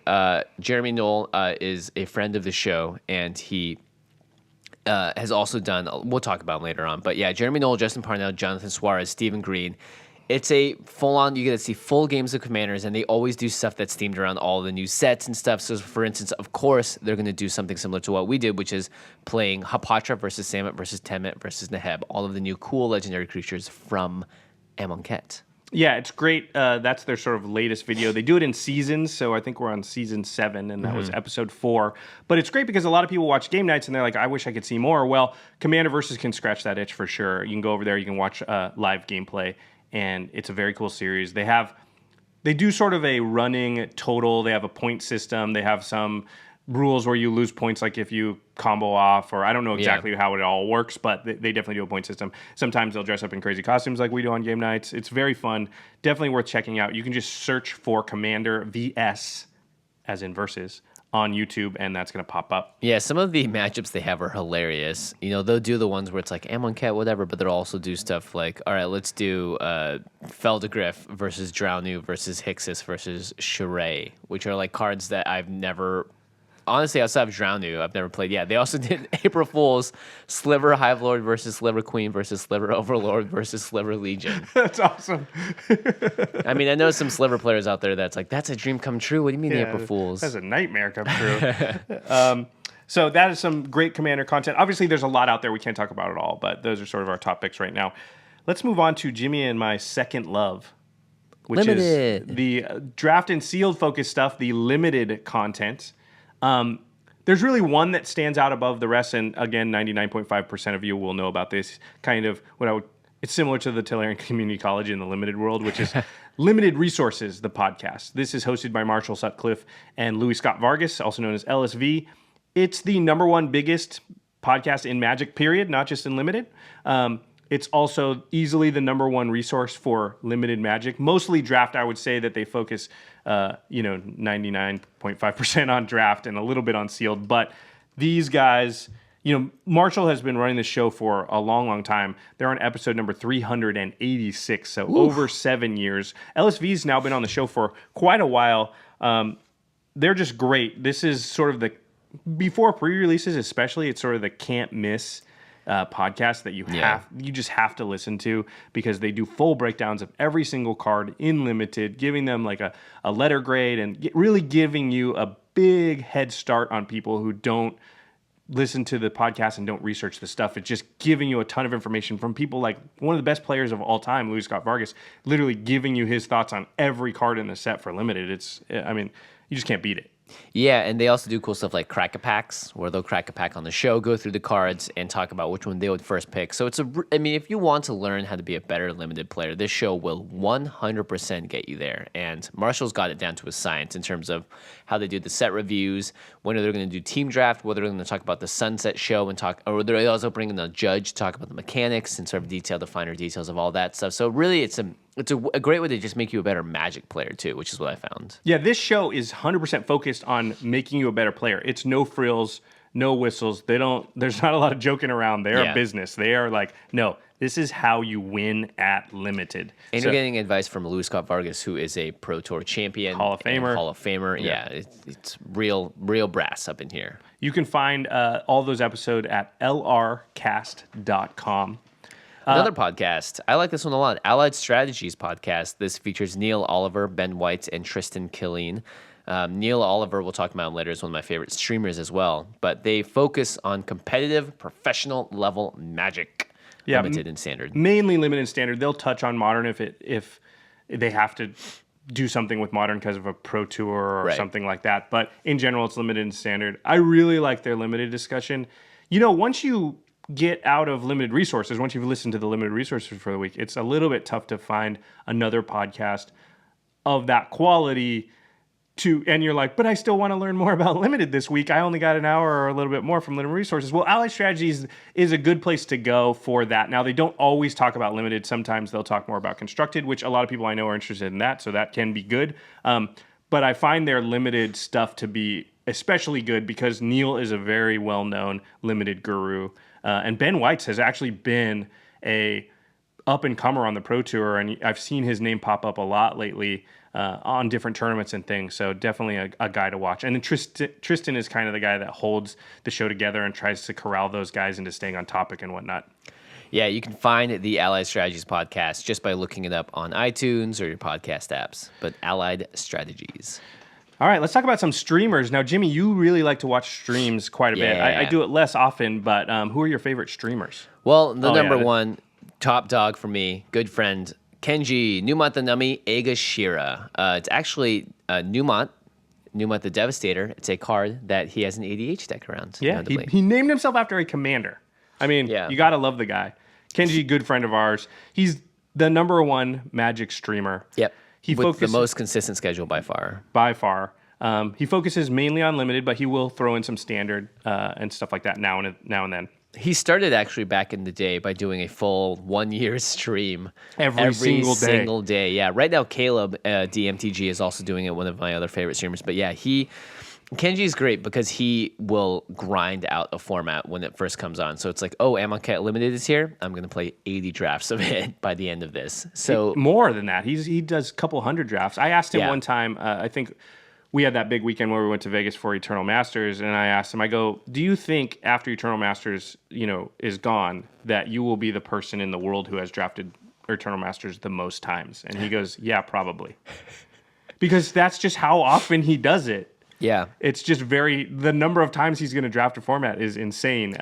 S2: Jeremy Knoll is a friend of the show, and he has also done, we'll talk about him later on. But yeah, Jeremy Knoll, Justin Parnell, Jonathan Suarez, Stephen Green. It's a full-on, you get to see full games of Commanders, and they always do stuff that's themed around all the new sets and stuff. So, for instance, of course, they're going to do something similar to what we did, which is playing Hapatra versus Samut versus Temet versus Neheb, all of the new cool legendary creatures from Amonkhet.
S3: Yeah, it's great. That's their sort of latest video. They do it in seasons, so I think we're on season 7, and that was episode 4. But it's great because a lot of people watch game nights, and they're like, I wish I could see more. Well, Commander Versus can scratch that itch for sure. You can go over there, you can watch live gameplay, and it's a very cool series. They do sort of a running total. They have a point system. They have some rules where you lose points, like if you combo off, or I don't know exactly how it all works, but they definitely do a point system. Sometimes they'll dress up in crazy costumes like we do on game nights. It's very fun. Definitely worth checking out. You can just search for Commander VS, as in versus, on YouTube, and that's going to pop up.
S2: Yeah, some of the matchups they have are hilarious. They'll do the ones where it's like Amonkhet, whatever, but they'll also do stuff like, all right, let's do Feldegriff versus Drownu versus Hixus versus Sheree, which are like cards that I've never... Honestly, outside of Drownu, I've never played. Yeah, they also did April Fool's Sliver Hive Lord versus Sliver Queen versus Sliver Overlord versus Sliver Legion.
S3: That's awesome.
S2: I mean, I know some Sliver players out there that's like, that's a dream come true. What do you mean April Fool's?
S3: That's a nightmare come true. So that is some great Commander content. Obviously, there's a lot out there. We can't talk about it all, but those are sort of our top picks right now. Let's move on to Jimmy and my second love, which is the draft and sealed focus stuff, the limited content. There's really one that stands out above the rest, and again, 99.5% of you will know about this. Kind of it's similar to the Tellurian Community College in the limited world, which is Limited Resources, the podcast. This is hosted by Marshall Sutcliffe and Louis Scott Vargas, also known as LSV. It's the number one biggest podcast in Magic, period, not just in limited. It's also easily the number one resource for limited Magic. Mostly draft, I would say that they focus, 99.5% on draft and a little bit on sealed. But these guys, Marshall has been running the show for a long, long time. They're on episode number 386, so over 7 years. LSV's now been on the show for quite a while. They're just great. This is sort of before pre-releases especially, it's sort of the can't miss podcast that you just have to listen to, because they do full breakdowns of every single card in limited, giving them like a letter grade and really giving you a big head start on people who don't listen to the podcast and don't research the stuff. It's just giving you a ton of information from people like one of the best players of all time, Louis Scott Vargas, literally giving you his thoughts on every card in the set for limited. You just can't beat it.
S2: Yeah, and they also do cool stuff like crack-a-packs, where they'll crack a pack on the show, go through the cards, and talk about which one they would first pick. So if you want to learn how to be a better limited player, this show will 100% get you there. And Marshall's got it down to a science in terms of how they do the set reviews, when they're going to do team draft, whether they're going to talk about the Sunset show or they're also bringing a judge to talk about the mechanics and sort of the finer details of all that stuff. So really, it's it's a great way to just make you a better Magic player too, which is what I found.
S3: Yeah, this show is 100% focused on making you a better player. It's no frills, no whistles. There's not a lot of joking around. They are business. They are like, no, this is how you win at Limited.
S2: And you're getting advice from Luis Scott Vargas, who is a Pro Tour champion.
S3: Hall of Famer.
S2: Yeah, it's real brass up in here.
S3: You can find all those episodes at lrcast.com.
S2: Another podcast. I like this one a lot. Allied Strategies podcast. This features Neil Oliver, Ben White, and Tristan Killeen. Neil Oliver, we'll talk about him later, is one of my favorite streamers as well. But they focus on competitive, professional level Magic, limited and standard.
S3: Mainly limited and standard. They'll touch on modern if they have to do something with modern because of a pro tour or something like that. But in general, it's limited and standard. I really like their limited discussion. You know, once you get out of limited resources, once you've listened to the limited resources for the week, it's a little bit tough to find another podcast of that quality and you're like, but I still want to learn more about limited this week. I only got an hour or a little bit more from limited resources. Well, Allied Strategies is a good place to go for that. Now, they don't always talk about limited. Sometimes they'll talk more about constructed, which a lot of people I know are interested in that, so that can be good. But I find their limited stuff to be especially good because Neil is a very well-known limited guru. And Ben Whites has actually been a up-and-comer on the Pro Tour, and I've seen his name pop up a lot lately on different tournaments and things, so definitely a guy to watch. And then Tristan is kind of the guy that holds the show together and tries to corral those guys into staying on topic and whatnot.
S2: Yeah, you can find the Allied Strategies podcast just by looking it up on iTunes or your podcast apps, but Allied Strategies.
S3: All right, let's talk about some streamers. Now, Jimmy, you really like to watch streams quite a bit. I do it less often, but who are your favorite streamers?
S2: Well, number one, top dog for me, good friend, Kenji, Numot the Nummy, Ega Shira. It's actually Numot the Devastator. It's a card that he has an EDH deck around.
S3: Yeah, he named himself after a commander. I mean, you got to love the guy. Kenji, good friend of ours. He's the number one Magic streamer.
S2: Yep. With the most consistent schedule by far.
S3: By far. He focuses mainly on limited, but he will throw in some standard and stuff like that now and then.
S2: He started actually back in the day by doing a full 1 year stream
S3: every single day.
S2: Yeah, right now Caleb DMTG is also doing it. One of my other favorite streamers. But yeah, Kenji is great because he will grind out a format when it first comes on. So it's like, oh, Amonkhet Limited is here. I'm going to play 80 drafts of it by the end of this. So
S3: more than that. He does a couple hundred drafts. I asked him one time, I think we had that big weekend where we went to Vegas for Eternal Masters, and I asked him, I go, do you think after Eternal Masters, is gone, that you will be the person in the world who has drafted Eternal Masters the most times? And he goes, yeah, probably. Because that's just how often he does it.
S2: Yeah.
S3: It's just the number of times he's going to draft a format is insane.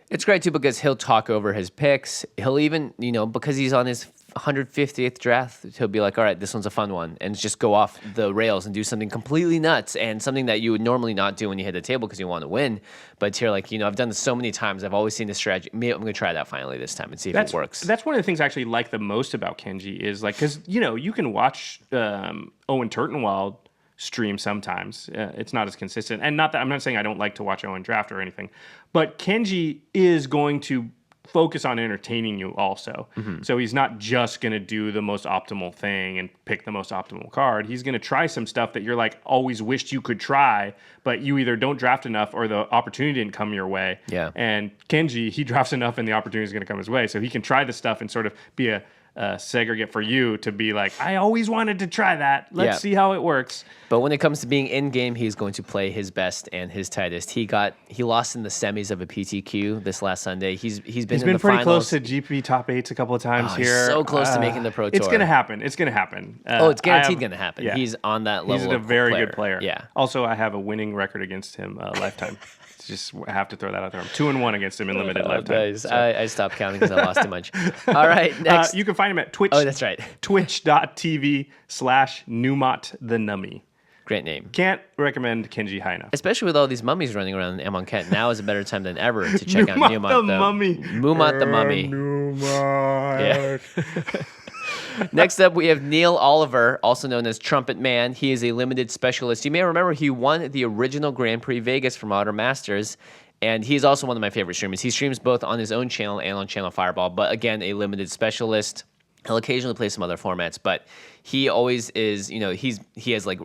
S2: It's great, too, because he'll talk over his picks. He'll even, because he's on his 150th draft, he'll be like, all right, this one's a fun one, and just go off the rails and do something completely nuts and something that you would normally not do when you hit the table because you want to win. But here, I've done this so many times. I've always seen this strategy. Maybe I'm going to try that finally this time and see if it works. That's
S3: one of the things I actually like the most about Kenji is, because, you can watch Owen Turtenwald stream sometimes. It's not as consistent. And I'm not saying I don't like to watch Owen draft or anything, but Kenji is going to focus on entertaining you also. Mm-hmm. So he's not just going to do the most optimal thing and pick the most optimal card. He's going to try some stuff that you're always wished you could try, but you either don't draft enough or the opportunity didn't come your way.
S2: Yeah.
S3: And Kenji, he drafts enough and the opportunity is going to come his way. So he can try the stuff and sort of be a segregate for you to be like, I always wanted to try that. Let's see how it works.
S2: But when it comes to being in game, he's going to play his best and his tightest. He lost in the semis of a PTQ this last Sunday. He's been in the
S3: pretty
S2: finals.
S3: Close to GP top 8s a couple of times here.
S2: He's so close to making the Pro Tour.
S3: It's gonna happen.
S2: It's guaranteed gonna happen.
S3: Yeah.
S2: He's on that level.
S3: He's a very good player.
S2: Yeah.
S3: Also, I have a winning record against him lifetime. I have to throw that out there. I'm 2-1 against him in limited lifetime.
S2: Nice. So. I stopped counting because I lost too much. All right, next.
S3: You can find him at Twitch.
S2: Oh, that's right.
S3: Twitch.tv/Numot the Nummy.
S2: Great name.
S3: Can't recommend Kenji high enough.
S2: Especially with all these mummies running around in Amonkhet. Now is a better time than ever to check out Numot
S3: the Mummy.
S2: Numot the Mummy.
S3: Numot.
S2: Yeah. Next up, we have Neil Oliver, also known as Trumpet Man. He is a limited specialist. You may remember he won the original Grand Prix Vegas for Modern Masters, and he's also one of my favorite streamers. He streams both on his own channel and on Channel Fireball, but again, a limited specialist. He'll occasionally play some other formats, but he always is, he has like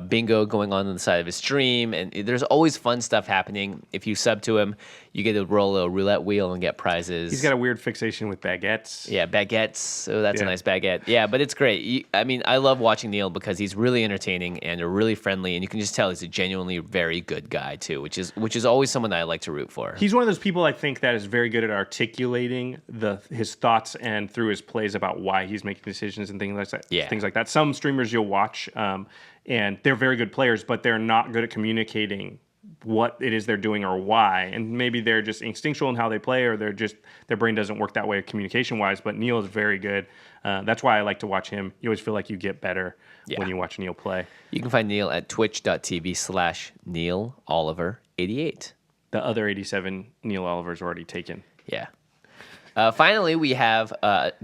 S2: bingo going on the side of his stream, and there's always fun stuff happening. If you sub to him, you get to roll a roulette wheel and get prizes.
S3: He's got a weird fixation with baguettes.
S2: Yeah, baguettes. Oh, that's a nice baguette. Yeah, but it's great. I mean, I love watching Neil because he's really entertaining and really friendly, and you can just tell he's a genuinely very good guy too, which is always someone that I like to root for.
S3: He's one of those people I think that is very good at articulating his thoughts and through his plays about why he's making decisions and things like that.
S2: Yeah.
S3: Things like that. Some streamers you'll watch, and they're very good players, but they're not good at communicating what it is they're doing or why. And maybe they're just instinctual in how they play, or their brain doesn't work that way communication wise. But Neil is very good. That's why I like to watch him. You always feel like you get better when you watch Neil play.
S2: You can find Neil at twitch.tv/NeilOliver88.
S3: The other 87 Neil Oliver's already taken.
S2: Yeah. Finally, we have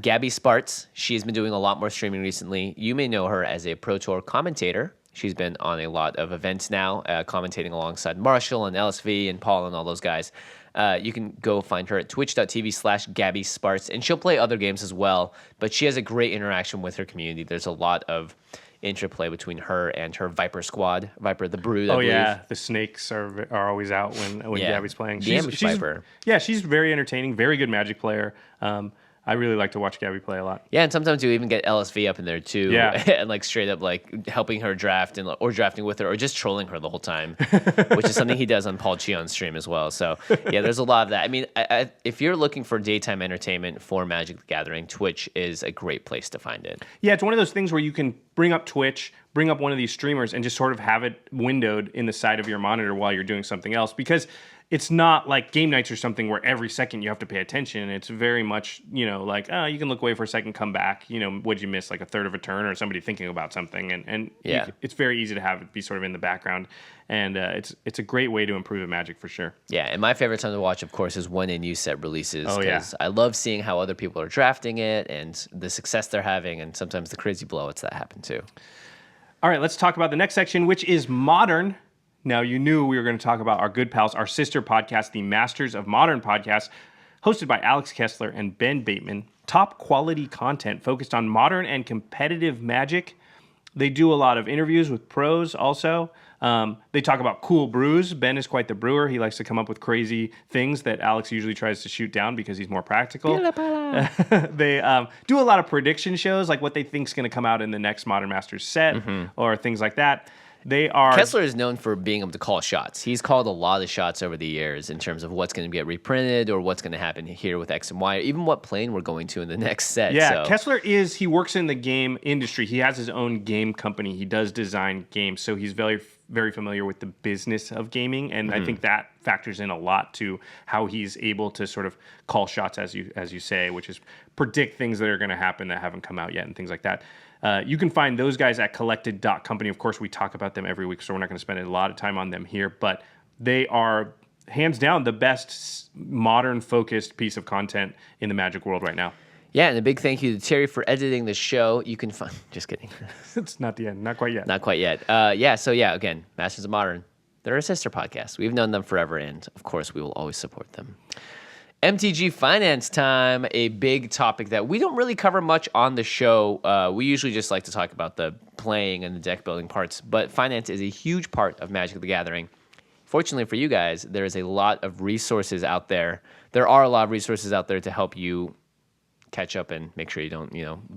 S2: Gabby Spartz. She's been doing a lot more streaming recently. You may know her as a Pro Tour commentator. She's been on a lot of events now, commentating alongside Marshall and LSV and Paul and all those guys. You can go find her at twitch.tv/Gabby Spartz, and she'll play other games as well, but she has a great interaction with her community. There's a lot of interplay between her and her Viper squad, Viper the Brood, I believe.
S3: Yeah, the snakes are always out when Gabby's playing.
S2: The Ambush Viper.
S3: Yeah, she's very entertaining, very good Magic player. I really like to watch Gabby play a lot.
S2: Yeah, and sometimes you even get LSV up in there too, and like straight up like helping her draft or drafting with her, or just trolling her the whole time, which is something he does on Paul Chion's stream as well. So yeah, there's a lot of that. I mean, if you're looking for daytime entertainment for Magic the Gathering, Twitch is a great place to find it.
S3: Yeah, it's one of those things where you can bring up Twitch, bring up one of these streamers, and just sort of have it windowed in the side of your monitor while you're doing something else, because it's not like game nights or something where every second you have to pay attention. It's very much, like, you can look away for a second, come back. What'd you miss? Like a third of a turn or somebody thinking about something. And it's very easy to have it be sort of in the background. And it's a great way to improve the Magic for sure.
S2: Yeah, and my favorite time to watch, of course, is when a new set releases.
S3: Oh, yeah.
S2: I love seeing how other people are drafting it and the success they're having, and sometimes the crazy blowouts that happen too.
S3: All right, let's talk about the next section, which is Modern. Now, you knew we were going to talk about our good pals, our sister podcast, the Masters of Modern podcast, hosted by Alex Kessler and Ben Bateman. Top quality content focused on modern and competitive Magic. They do a lot of interviews with pros also. They talk about cool brews. Ben is quite the brewer. He likes to come up with crazy things that Alex usually tries to shoot down because he's more practical. They do a lot of prediction shows, like what they think is going to come out in the next Modern Masters set or things like that.
S2: Kessler is known for being able to call shots. He's called a lot of shots over the years in terms of what's going to get reprinted or what's going to happen here with X and Y, or even what plane we're going to in the next set.
S3: Yeah, so. Kessler he works in the game industry. He has his own game company. He does design games, so he's very, very familiar with the business of gaming, and I think that factors in a lot to how he's able to sort of call shots, as you say, which is predict things that are going to happen that haven't come out yet and things like that. You can find those guys at collected.company. Of course, we talk about them every week, so we're not going to spend a lot of time on them here, but they are hands down the best modern-focused piece of content in the Magic world right now.
S2: Yeah, and a big thank you to Terry for editing the show. You can find... Just kidding.
S3: It's not the end. Not quite yet.
S2: Not quite yet. Again, Masters of Modern. They're a sister podcast. We've known them forever, and of course, we will always support them. MTG Finance time, a big topic that we don't really cover much on the show. We usually just like to talk about the playing and the deck building parts, but finance is a huge part of Magic the Gathering. Fortunately for you guys, there is a lot of resources out there. There are a lot of resources out there to help you catch up and make sure you don't,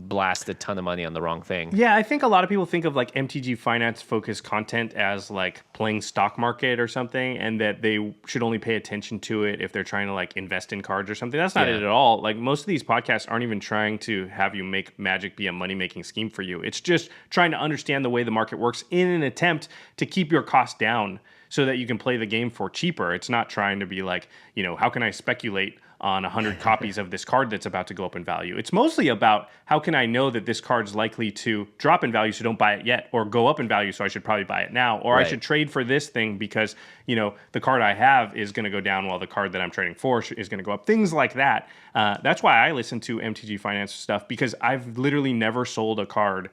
S2: blast a ton of money on the wrong thing.
S3: Yeah, I think a lot of people think of like MTG Finance focused content as like playing stock market or something, and that they should only pay attention to it if they're trying to like invest in cards or something. That's not it at all. Like most of these podcasts aren't even trying to have you make Magic be a money-making scheme for you. It's just trying to understand the way the market works in an attempt to keep your costs down so that you can play the game for cheaper. It's not trying to be like, how can I speculate on 100 copies of this card that's about to go up in value. It's mostly about how can I know that this card's likely to drop in value, so don't buy it yet, or go up in value, so I should probably buy it now, or I should trade for this thing because, the card I have is going to go down while the card that I'm trading for is going to go up. Things like that. That's why I listen to MTG Finance stuff, because I've literally never sold a card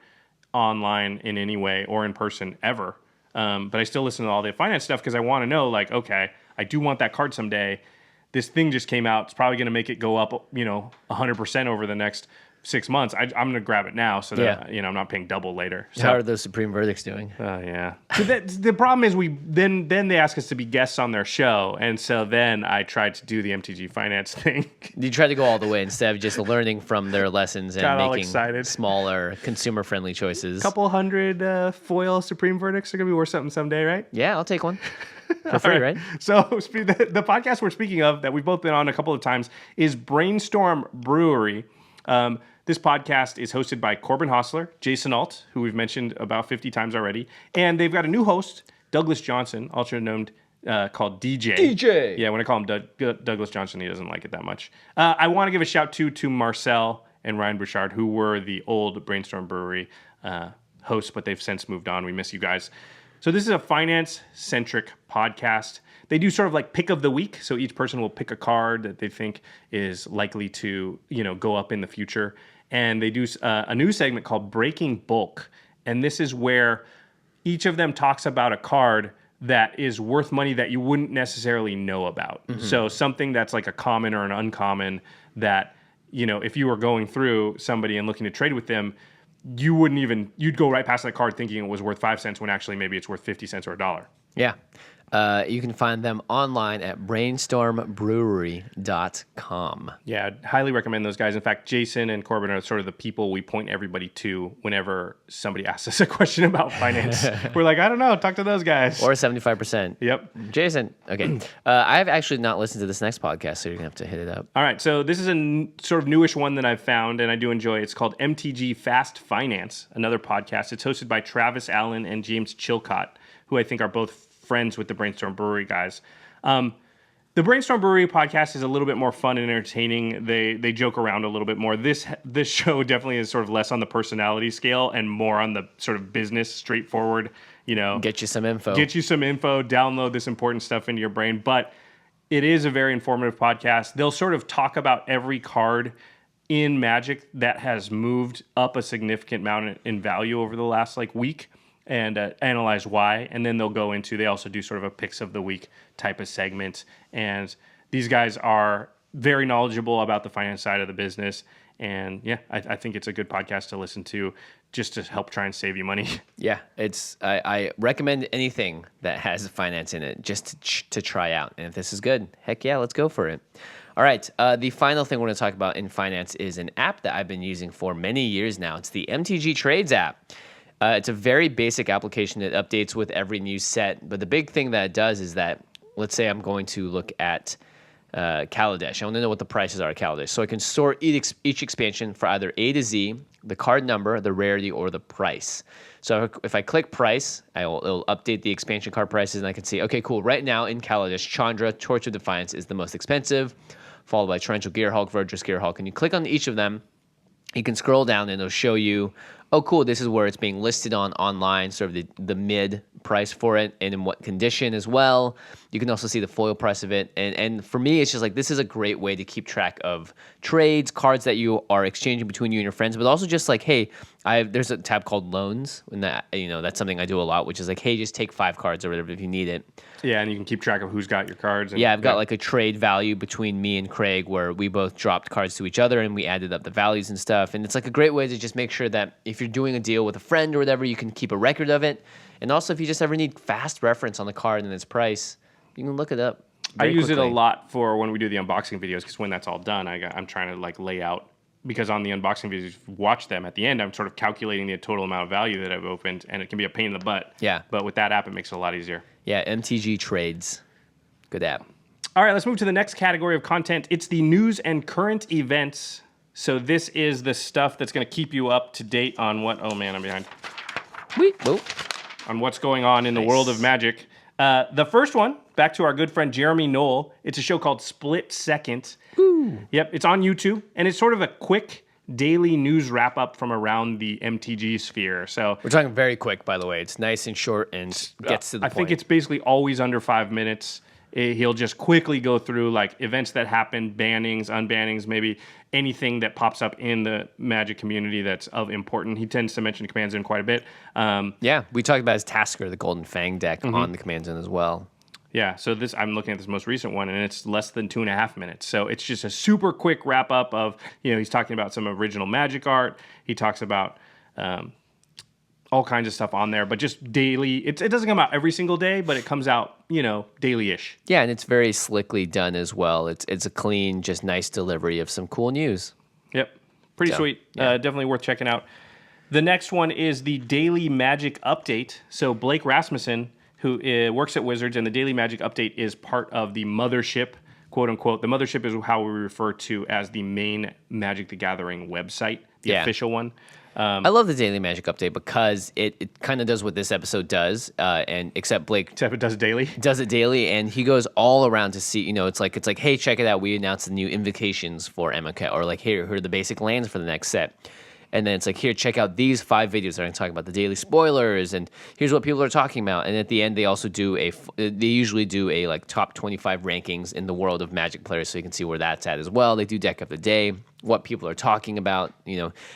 S3: online in any way or in person ever. But I still listen to all the finance stuff because I want to know, like, okay, I do want that card someday. This thing just came out. It's probably going to make it go up, 100% over the next 6 months, I'm going to grab it now so that I'm not paying double later. So,
S2: How are those Supreme Verdicts doing?
S3: Oh yeah. So the problem is then they ask us to be guests on their show, and so then I tried to do the MTG finance thing.
S2: You tried to go all the way instead of just learning from their lessons and
S3: Got all
S2: making
S3: excited.
S2: smaller, consumer-friendly choices.
S3: Couple hundred foil Supreme Verdicts are gonna be worth something someday, right?
S2: Yeah, I'll take one. For free, right?
S3: So the podcast we're speaking of that we've both been on a couple of times is Brainstorm Brewery. This podcast is hosted by Corbin Hostler, Jason Alt, who we've mentioned about 50 times already, and they've got a new host, Douglas Johnson, also known called DJ.
S2: DJ.
S3: Yeah, when I call him Douglas Johnson, he doesn't like it that much. I want to give a shout to Marcel and Ryan Bouchard, who were the old Brainstorm Brewery hosts, but they've since moved on. We miss you guys. So this is a finance-centric podcast. They do sort of like pick of the week. So each person will pick a card that they think is likely to, go up in the future. And they do a new segment called Breaking Bulk. And this is where each of them talks about a card that is worth money that you wouldn't necessarily know about. Mm-hmm. So something that's like a common or an uncommon that, if you were going through somebody and looking to trade with them, you'd go right past that card thinking it was worth 5 cents when actually maybe it's worth 50 cents or $1.
S2: Yeah. You can find them online at brainstormbrewery.com.
S3: Yeah, I'd highly recommend those guys. In fact, Jason and Corbin are sort of the people we point everybody to whenever somebody asks us a question about finance. We're like, I don't know, talk to those guys.
S2: Or 75%.
S3: Yep.
S2: Jason, okay. I've actually not listened to this next podcast, so you're going to have to hit it up.
S3: All right, so this is a sort of newish one that I've found, and I do enjoy. It's called MTG Fast Finance, another podcast. It's hosted by Travis Allen and James Chilcott, who I think are both friends with the Brainstorm Brewery guys. The Brainstorm Brewery podcast is a little bit more fun and entertaining. They joke around a little bit more. This show definitely is sort of less on the personality scale and more on the sort of business, straightforward,
S2: Get you some info.
S3: Download this important stuff into your brain. But it is a very informative podcast. They'll sort of talk about every card in Magic that has moved up a significant amount in value over the last week, and analyze why. And then they'll go into, they also do sort of a picks of the week type of segment. And these guys are very knowledgeable about the finance side of the business. And yeah, I think it's a good podcast to listen to just to help try and save you money.
S2: Yeah, I recommend anything that has finance in it just to try out. And if this is good, heck yeah, let's go for it. All right, the final thing we're going to talk about in finance is an app that I've been using for many years now. It's the MTG Trades app. It's a very basic application that updates with every new set. But the big thing that it does is that, let's say I'm going to look at Kaladesh. I want to know what the prices are at Kaladesh. So I can sort each expansion for either A to Z, the card number, the rarity, or the price. So if I click price, it'll update the expansion card prices, and I can see, okay, cool. Right now in Kaladesh, Chandra, Torch of Defiance is the most expensive, followed by Torrential Gearhulk, Verdurous Gearhulk. And you click on each of them, you can scroll down, and it'll show you, oh, cool, this is where it's being listed online, sort of the mid price for it, and in what condition as well. You can also see the foil price of it. And for me, it's just this is a great way to keep track of trades, cards that you are exchanging between you and your friends, but also just hey, there's a tab called loans, and that's something I do a lot, which is hey, just take 5 cards or whatever if you need it.
S3: Yeah, and you can keep track of who's got your cards. And,
S2: yeah, I've got a trade value between me and Craig where we both dropped cards to each other and we added up the values and stuff. And it's a great way to just make sure that if you're doing a deal with a friend or whatever, you can keep a record of it. And also, if you just ever need fast reference on the card and its price, you can look it up.
S3: I use it a lot for when we do the unboxing videos, because when that's all done, I'm trying to lay out, because on the unboxing videos, if you watch them at the end, I'm sort of calculating the total amount of value that I've opened, and it can be a pain in the butt.
S2: Yeah.
S3: But with that app, it makes it a lot easier.
S2: Yeah, MTG Trades. Good app.
S3: All right, let's move to the next category of content. It's the news and current events. So this is the stuff that's going to keep you up to date on what... Oh, man, I'm behind.
S2: Whoa.
S3: On what's going on in the world of Magic. The first one, back to our good friend Jeremy Knoll. It's a show called Split Second.
S2: Ooh.
S3: Yep, it's on YouTube, and it's sort of a quick daily news wrap-up from around the MTG sphere. So
S2: we're talking very quick, by the way. It's nice and short and gets to the point.
S3: I think it's basically always under 5 minutes. He'll just quickly go through events that happen, bannings, unbannings, maybe anything that pops up in the Magic community that's of importance. He tends to mention Command Zone quite a bit.
S2: Yeah, we talked about his Tasker, the Golden Fang deck, on the Command Zone as well.
S3: Yeah, so I'm looking at this most recent one, and it's less than 2.5 minutes. So it's just a super quick wrap up of, he's talking about some original Magic art. He talks about all kinds of stuff on there, but just daily. It doesn't come out every single day, but it comes out, daily-ish.
S2: Yeah, and it's very slickly done as well. It's a clean, just nice delivery of some cool news.
S3: Yep, pretty sweet.
S2: Yeah.
S3: Definitely worth checking out. The next one is the Daily Magic Update. So Blake Rasmussen, who works at Wizards, and the Daily Magic Update is part of the mothership, quote unquote. The mothership is how we refer to as the main Magic the Gathering website, the official one.
S2: I love the Daily Magic Update because it kind of does what this episode does, and except Blake
S3: Except it does it daily.
S2: Does it daily, and he goes all around to see. It's like, hey, check it out. We announced the new invocations for MK, or like, here are the basic lands for the next set. And then it's like, here, check out these 5 videos that are going to talk about the daily spoilers, and here's what people are talking about. And at the end, they also they usually do a like top 25 rankings in the world of Magic players, so you can see where that's at as well. They do deck of the day, what people are talking about,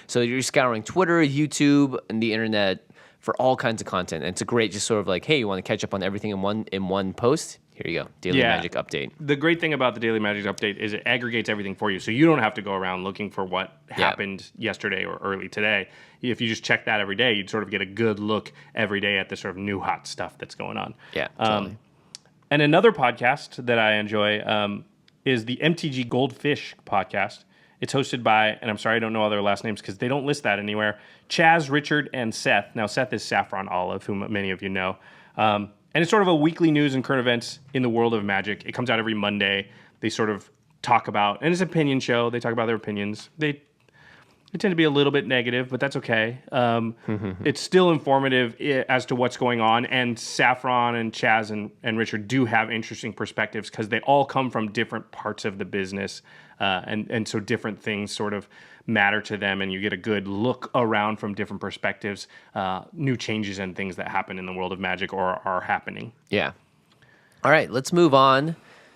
S2: So you're scouring Twitter, YouTube, and the internet for all kinds of content. And it's a great, just sort of like, hey, you want to catch up on everything in one post? Here you go, Daily Magic Update.
S3: The great thing about the Daily Magic Update is it aggregates everything for you, so you don't have to go around looking for what happened yesterday or early today. If you just check that every day, you'd sort of get a good look every day at the sort of new hot stuff that's going on.
S2: Yeah, totally.
S3: And another podcast that I enjoy is the MTG Goldfish podcast. It's hosted by, and I'm sorry I don't know all their last names because they don't list that anywhere, Chaz, Richard, and Seth. Now, Seth is Saffron Olive, whom many of you know. And it's sort of a weekly news and current events in the world of Magic. It comes out every Monday. They sort of talk about, and it's an opinion show. They talk about their opinions. They tend to be a little bit negative, but that's okay. It's still informative as to what's going on. And Saffron and Chaz and Richard do have interesting perspectives because they all come from different parts of the business. And so different things sort of matter to them, and you get a good look around from different perspectives, new changes and things that happen in the world of Magic or are happening.
S2: Yeah. All right, let's move on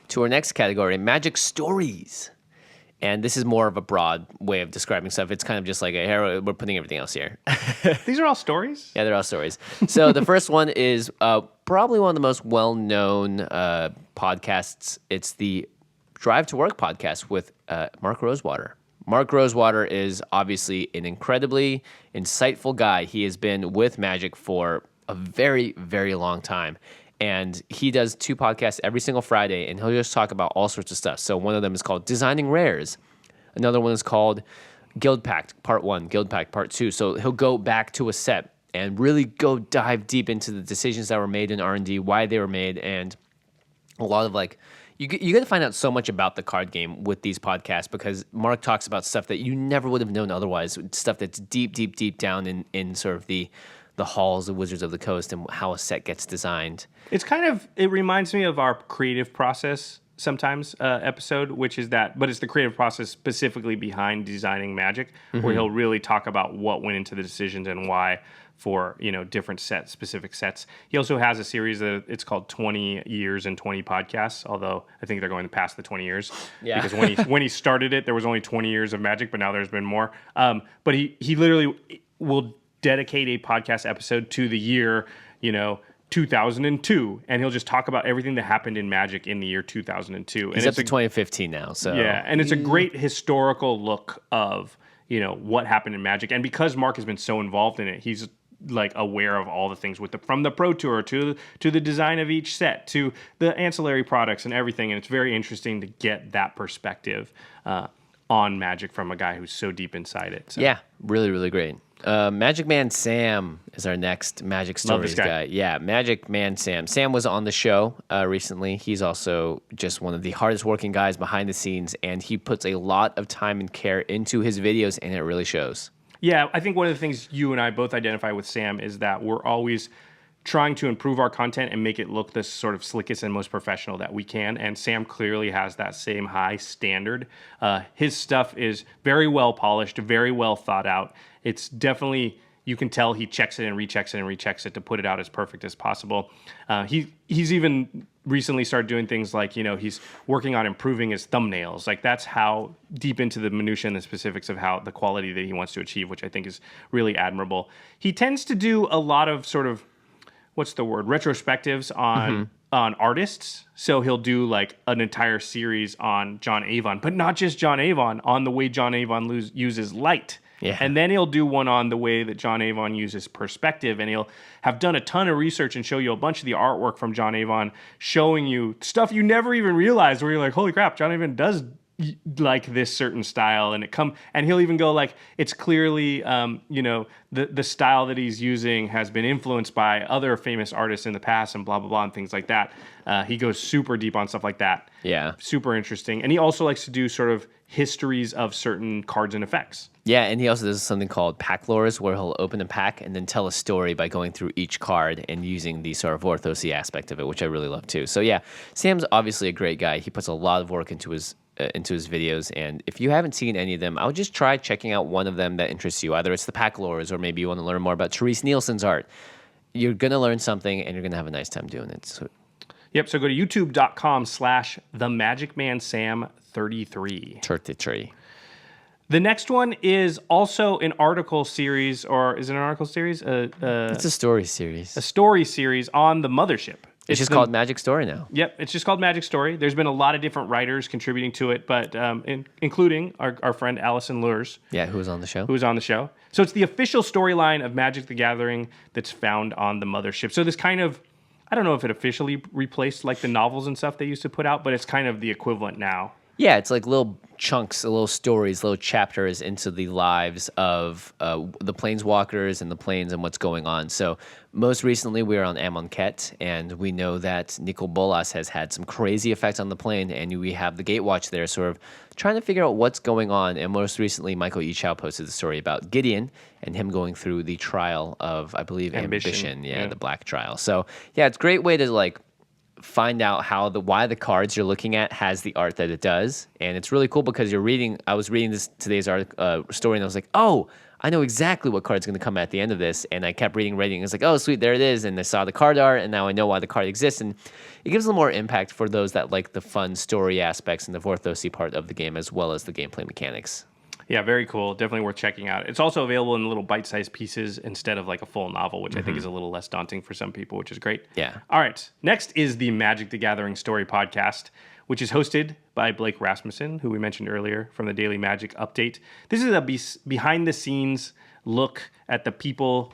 S2: to our next category, Magic Stories. And this is more of a broad way of describing stuff. It's kind of just like, we're putting everything else here.
S3: These are all stories?
S2: Yeah, they're all stories. So the first one is probably one of the most well-known podcasts. It's the Drive to Work podcast with Mark Rosewater. Mark Rosewater is obviously an incredibly insightful guy. He has been with Magic for a very, very long time. And he does 2 podcasts every single Friday, and he'll just talk about all sorts of stuff. So one of them is called Designing Rares. Another one is called Guild Pact Part 1, Guild Pact Part 2. So he'll go back to a set and really go dive deep into the decisions that were made in R&D, why they were made, and a lot of like, you get to find out so much about the card game with these podcasts because Mark talks about stuff that you never would have known otherwise, stuff that's deep, deep, deep down in sort of the halls of Wizards of the Coast and how a set gets designed.
S3: It reminds me of our creative process sometimes episode, which is that, but it's the creative process specifically behind designing Magic, where he'll really talk about what went into the decisions and why for different specific sets. He also has a series that it's called 20 Years and 20 Podcasts, although I think they're going past the 20 years. Yeah. Because when he started it, there was only 20 years of Magic, but now there's been more. But he literally will dedicate a podcast episode to the year, 2002, and he'll just talk about everything that happened in Magic in the year 2002.
S2: He's up to 2015 now, so
S3: yeah, and it's a great historical look of what happened in Magic, and because Mark has been so involved in it, he's like aware of all the things from the Pro Tour to the design of each set to the ancillary products and everything, and it's very interesting to get that perspective on Magic from a guy who's so deep inside it. So.
S2: Yeah, really, really great. Magic Man Sam is our next Magic Stories guy. Yeah, Magic Man Sam. Sam was on the show recently. He's also just one of the hardest working guys behind the scenes, and he puts a lot of time and care into his videos, and it really shows.
S3: Yeah, I think one of the things you and I both identify with Sam is that we're always trying to improve our content and make it look the sort of slickest and most professional that we can. And Sam clearly has that same high standard. His stuff is very well polished, very well thought out. It's definitely, you can tell he checks it and rechecks it and rechecks it to put it out as perfect as possible. He's even recently started doing things like, he's working on improving his thumbnails. Like that's how deep into the minutiae and the specifics of how the quality that he wants to achieve, which I think is really admirable. He tends to do a lot of sort of, what's the word, retrospectives on on artists. So he'll do like an entire series on John Avon, but not just John Avon, on the way John Avon uses light.
S2: Yeah.
S3: And then he'll do one on the way that John Avon uses perspective, and he'll have done a ton of research and show you a bunch of the artwork from John Avon, showing you stuff you never even realized, where you're like, holy crap, John Avon does like this certain style, and he'll even go like, it's clearly the style that he's using has been influenced by other famous artists in the past, and blah blah blah, and things like that. He goes super deep on stuff like that.
S2: Yeah.
S3: Super interesting. And he also likes to do sort of histories of certain cards and effects.
S2: Yeah, and he also does something called pack lores, where he'll open a pack and then tell a story by going through each card and using the sort of orthosy aspect of it, which I really love too. So yeah, Sam's obviously a great guy. He puts a lot of work into his videos, and if you haven't seen any of them, I would just try checking out one of them that interests you. Either it's the pack lores, or maybe you want to learn more about Therese Nielsen's art. You're gonna learn something, and you're gonna have a nice time doing it. So.
S3: Yep, so go to youtube.com/themagicman-sam33.
S2: 33.
S3: The next one is also an article series, or is it an article series?
S2: It's a story series.
S3: A story series on the Mothership.
S2: It's just called Magic Story now.
S3: Yep, it's just called Magic Story. There's been a lot of different writers contributing to it, but including our friend Allison Lures.
S2: Yeah, who was on the show.
S3: So it's the official storyline of Magic the Gathering that's found on the Mothership. So this kind of, I don't know if it officially replaced like the novels and stuff they used to put out, but it's kind of the equivalent now.
S2: Yeah, it's like little chunks, little stories, little chapters into the lives of the planeswalkers and the planes and what's going on. So most recently we were on Amonkhet, and we know that Nicol Bolas has had some crazy effects on the plane, and we have the Gatewatch there sort of trying to figure out what's going on. And most recently, Michael Echow posted a story about Gideon and him going through the trial of, I believe, Ambition. Yeah, the Black Trial. So yeah, it's a great way to like find out why the cards you're looking at has the art that it does. And it's really cool because I was reading today's story, and I was like, oh, I know exactly what card's going to come at the end of this. And I kept reading, and it's like, oh, sweet, there it is. And I saw the card art, and now I know why the card exists. And it gives a little more impact for those that like the fun story aspects and the Vorthosy part of the game, as well as the gameplay mechanics.
S3: Yeah, very cool. Definitely worth checking out. It's also available in little bite-sized pieces instead of like a full novel, which I think is a little less daunting for some people, which is great.
S2: Yeah.
S3: All right. Next is the Magic the Gathering Story Podcast, which is hosted by Blake Rasmussen, who we mentioned earlier from the Daily Magic Update. This is a behind-the-scenes look at the people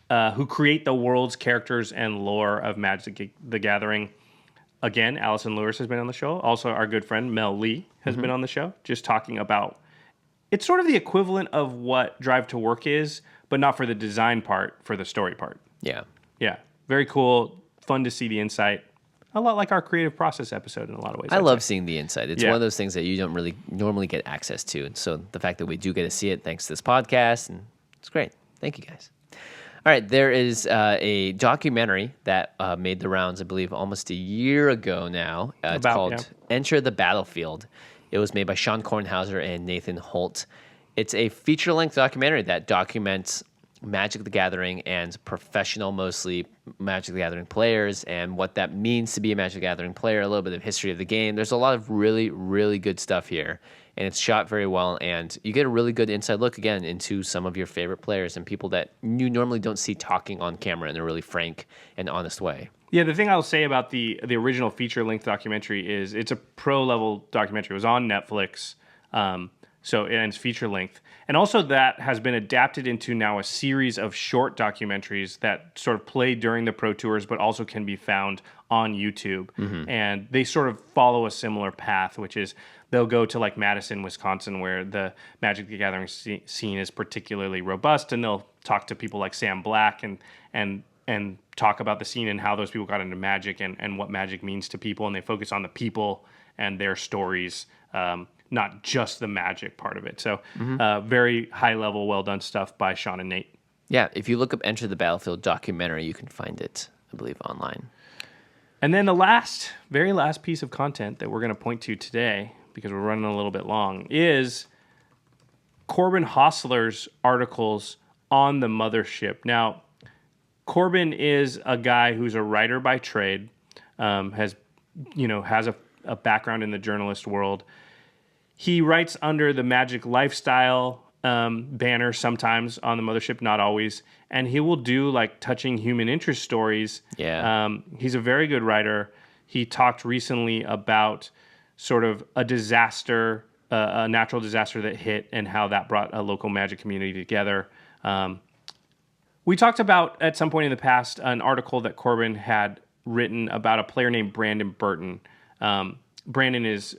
S3: who create the worlds, characters, and lore of Magic the Gathering. Again, Allison Lewis has been on the show. Also, our good friend Mel Lee has been on the show, just talking about... It's sort of the equivalent of what Drive to Work is, but not for the design part, for the story part.
S2: Yeah.
S3: Yeah. Very cool. Fun to see the insight. A lot like our creative process episode in a lot of ways.
S2: I love seeing the insight. It's one of those things that you don't really normally get access to. And so the fact that we do get to see it thanks to this podcast, and it's great. Thank you, guys. All right, there is a documentary that made the rounds, I believe, almost a year ago now. It's called Enter the Battlefield. It was made by Sean Kornhauser and Nathan Holt. It's a feature-length documentary that documents Magic the Gathering and professional, mostly Magic the Gathering players, and what that means to be a Magic the Gathering player, a little bit of history of the game. There's a lot of really, really good stuff here, and it's shot very well, and you get a really good inside look, again, into some of your favorite players and people that you normally don't see talking on camera in a really frank and honest way.
S3: Yeah, the thing I'll say about the original feature-length documentary is it's a pro-level documentary. It was on Netflix, and it's feature-length. And also that has been adapted into now a series of short documentaries that sort of play during the Pro Tours, but also can be found on YouTube. Mm-hmm. And they sort of follow a similar path, which is they'll go to like Madison, Wisconsin, where the Magic the Gathering scene is particularly robust, and they'll talk to people like Sam Black and talk about the scene and how those people got into Magic and what Magic means to people, and they focus on the people and their stories, not just the Magic part of it. So very high-level, well-done stuff by Sean and Nate.
S2: Yeah, if you look up Enter the Battlefield documentary, you can find it, I believe, online.
S3: And then the very last piece of content that we're going to point to today, because we're running a little bit long, is Corbin Hostler's articles on the Mothership. Now, Corbin is a guy who's a writer by trade, has a background in the journalist world. He writes under the Magic Lifestyle banner sometimes on the Mothership, not always, and he will do like touching human interest stories.
S2: Yeah,
S3: he's a very good writer. he talked recently about sort of a disaster, a natural disaster that hit, and how that brought a local Magic community together. We talked about, at some point in the past, an article that Corbin had written about a player named Brandon Burton. Brandon is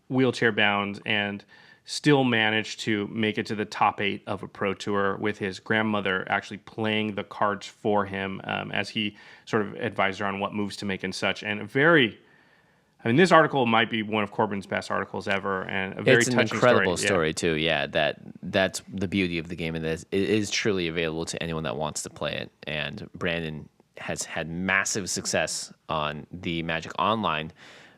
S3: wheelchair bound and still managed to make it to the top 8 of a pro tour with his grandmother actually playing the cards for him as he sort of advised her on what moves to make and such. And this article might be one of Corbin's best articles ever, and a very touching story.
S2: It's an incredible story too. Yeah, that's the beauty of the game, and it is truly available to anyone that wants to play it. And Brandon has had massive success on the Magic Online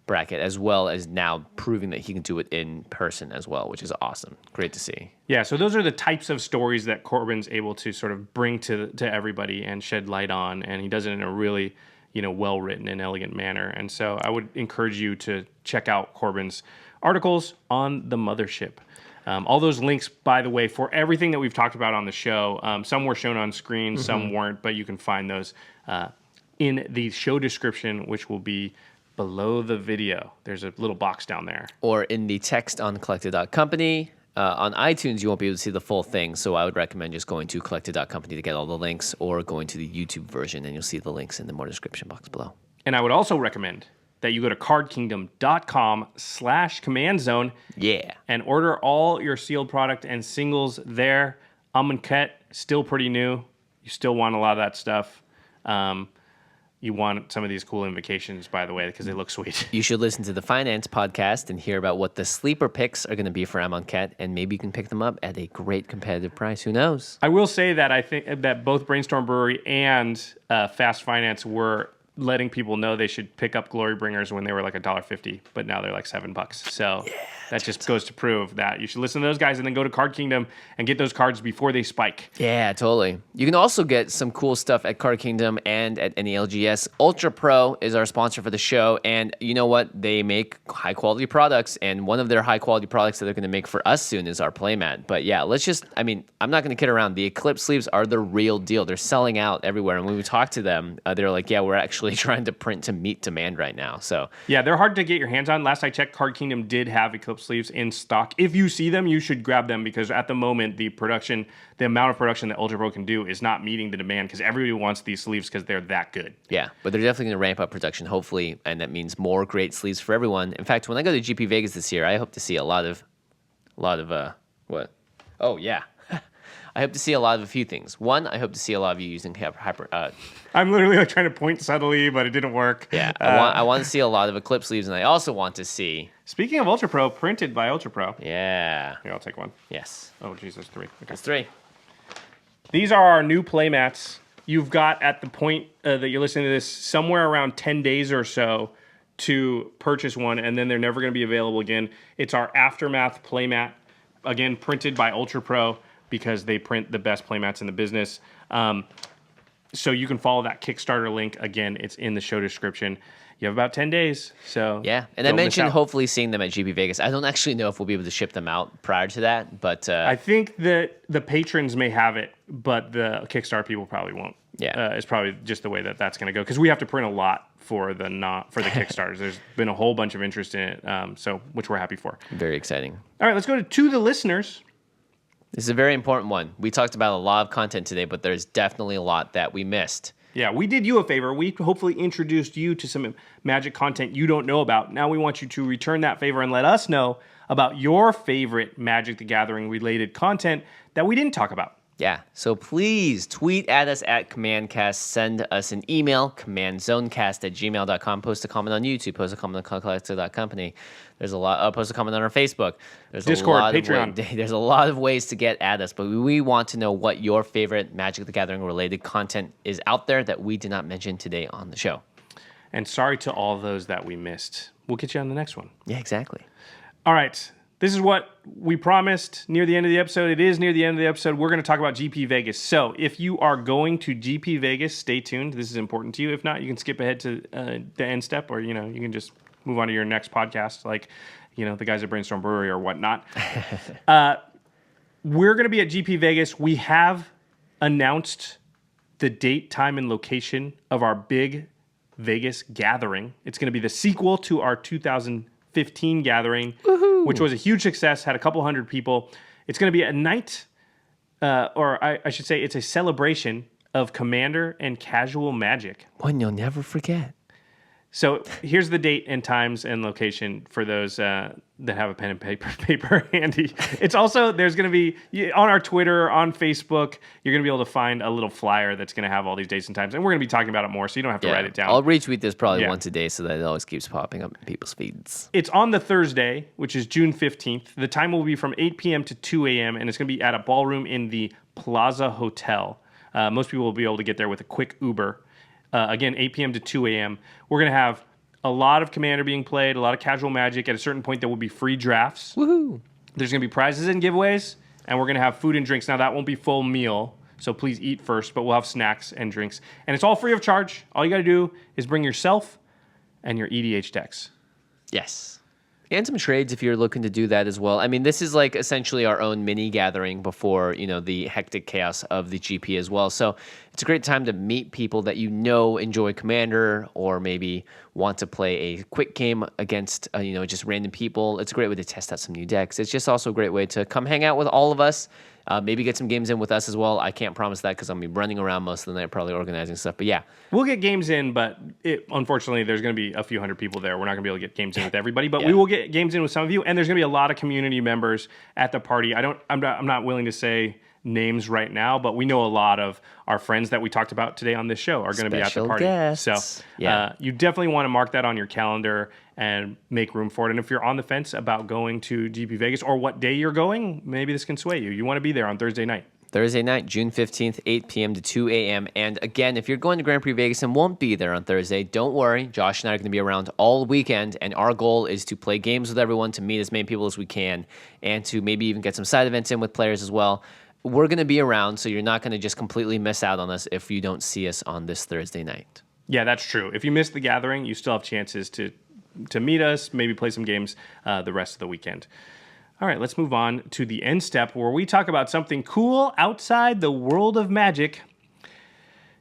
S2: bracket, as well as now proving that he can do it in person as well, which is awesome. Great to see.
S3: Yeah, so those are the types of stories that Corbin's able to sort of bring to everybody and shed light on, and he does it in a really well-written and elegant manner. And so I would encourage you to check out Corbin's articles on the Mothership. All those links, by the way, for everything that we've talked about on the show, some were shown on screen, some weren't, but you can find those in the show description, which will be below the video. There's a little box down there.
S2: Or in the text on collected.company. On iTunes, you won't be able to see the full thing, so I would recommend just going to collected.company to get all the links, or going to the YouTube version, and you'll see the links in the more description box below.
S3: And I would also recommend that you go to cardkingdom.com/command zone.
S2: Yeah.
S3: And order all your sealed product and singles there. Amonkhet, still pretty new. You still want a lot of that stuff. You want some of these cool invocations, by the way, because they look sweet.
S2: You should listen to the Finance podcast and hear about what the sleeper picks are going to be for Amonkhet, and maybe you can pick them up at a great competitive price. Who knows?
S3: I will say that I think that both Brainstorm Brewery and Fast Finance were letting people know they should pick up Glory Bringers when they were like $1.50, but now they're like $7. So that just goes to prove that you should listen to those guys and then go to Card Kingdom and get those cards before they spike.
S2: Yeah, totally. You can also get some cool stuff at Card Kingdom and at NELGS. Ultra Pro is our sponsor for the show, and you know what? They make high quality products, and one of their high quality products that they're going to make for us soon is our playmat. But yeah, I'm not going to kid around. The Eclipse sleeves are the real deal. They're selling out everywhere, and when we talked to them, they're like, yeah, we're actually trying to print to meet demand right now. So
S3: yeah, they're hard to get your hands on. Last I checked, Card Kingdom did have Eclipse sleeves in stock. If you see them, you should grab them, because at the moment the amount of production that Ultra Pro can do is not meeting the demand, because everybody wants these sleeves because they're that good.
S2: Yeah, but they're definitely going to ramp up production, hopefully, and that means more great sleeves for everyone. In fact, when I go to GP Vegas this year, I hope to see a lot of what? Oh yeah. I hope to see a lot of a few things. One, I hope to see a lot of you using hyper.
S3: I'm literally like trying to point subtly, but it didn't work.
S2: Yeah, I want to see a lot of Eclipse sleeves, and I also want to see.
S3: Speaking of Ultra Pro, printed by Ultra Pro.
S2: Yeah.
S3: Here, I'll take one.
S2: Yes.
S3: Oh, geez, there's 3. Okay.
S2: There's 3.
S3: These are our new playmats. You've got, at the point that you're listening to this, somewhere around 10 days or so to purchase one, and then they're never going to be available again. It's our Aftermath playmat, again, printed by Ultra Pro, because they print the best playmats in the business. So you can follow that Kickstarter link. Again, it's in the show description. You have about 10 days. So
S2: yeah, and I mentioned hopefully seeing them at GP Vegas. I don't actually know if we'll be able to ship them out prior to that, but
S3: I think that the patrons may have it, but the Kickstarter people probably won't.
S2: Yeah,
S3: it's probably just the way that that's going to go, because we have to print a lot for the Kickstarters. There's been a whole bunch of interest in it, so which we're happy for.
S2: Very exciting.
S3: All right, let's go to the listeners.
S2: This is a very important one. We talked about a lot of content today, but there's definitely a lot that we missed.
S3: Yeah, we did you a favor. We hopefully introduced you to some Magic content you don't know about. Now we want you to return that favor and let us know about your favorite Magic the Gathering related content that we didn't talk about.
S2: Yeah, so please tweet at us at CommandCast, send us an email, commandzonecast@gmail.com, post a comment on YouTube, post a comment on collector.company. There's a lot, post a comment on our Facebook. There's
S3: Discord,
S2: a lot
S3: Patreon.
S2: There's a lot of ways to get at us, but we want to know what your favorite Magic the Gathering related content is out there that we did not mention today on the show.
S3: And sorry to all those that we missed. We'll get you on the next one.
S2: Yeah, exactly.
S3: All right. This is what we promised near the end of the episode. It is near the end of the episode. We're going to talk about GP Vegas. So if you are going to GP Vegas, stay tuned. This is important to you. If not, you can skip ahead to the end step, or you can just move on to your next podcast, like the guys at Brainstorm Brewery or whatnot. We're going to be at GP Vegas. We have announced the date, time, and location of our big Vegas Gathering. It's going to be the sequel to our 2015 Gathering, which was a huge success, had a couple hundred people. It's going to be a night, or I should say it's a celebration of Commander and casual Magic.
S2: One you'll never forget.
S3: So here's the date and times and location for those that have a pen and paper handy. It's also, there's going to be, on our Twitter, on Facebook, you're going to be able to find a little flyer that's going to have all these dates and times. And we're going to be talking about it more, so you don't have to write it down.
S2: I'll retweet this probably once a day so that it always keeps popping up in people's feeds.
S3: It's on the Thursday, which is June 15th. The time will be from 8 p.m. to 2 a.m., and it's going to be at a ballroom in the Plaza Hotel. Most people will be able to get there with a quick Uber. Again, 8 p.m. to 2 a.m. We're going to have a lot of Commander being played, a lot of casual Magic. At a certain point, there will be free drafts.
S2: Woohoo!
S3: There's going to be prizes and giveaways, and we're going to have food and drinks. Now, that won't be full meal, so please eat first, but we'll have snacks and drinks. And it's all free of charge. All you got to do is bring yourself and your EDH decks.
S2: Yes. And some trades if you're looking to do that as well. I mean, this is like essentially our own mini gathering before, the hectic chaos of the GP as well. So it's a great time to meet people that enjoy Commander or maybe want to play a quick game against, just random people. It's a great way to test out some new decks. It's just also a great way to come hang out with all of us. Maybe get some games in with us as well. I can't promise that because I'm going to be running around most of the night probably organizing stuff. But yeah.
S3: We'll get games in, but unfortunately, there's going to be a few hundred people there. We're not going to be able to get games in with everybody, but we will get games in with some of you. And there's going to be a lot of community members at the party. I'm not willing to say names right now, but we know a lot of our friends that we talked about today on this show are going to be at the party.
S2: Guests.
S3: So you definitely want to mark that on your calendar and make room for it. And if you're on the fence about going to GP Vegas or what day you're going, maybe this can sway you. You want to be there on Thursday night.
S2: Thursday night, June 15th, 8 p.m. to 2 a.m. And again, if you're going to Grand Prix Vegas and won't be there on Thursday, don't worry. Josh and I are going to be around all weekend, and our goal is to play games with everyone, to meet as many people as we can, and to maybe even get some side events in with players as well. We're going to be around, so you're not going to just completely miss out on us if you don't see us on this Thursday night.
S3: Yeah, that's true. If you miss the gathering, you still have chances to meet us, maybe play some games the rest of the weekend. All right, let's move on to the end step where we talk about something cool outside the world of Magic.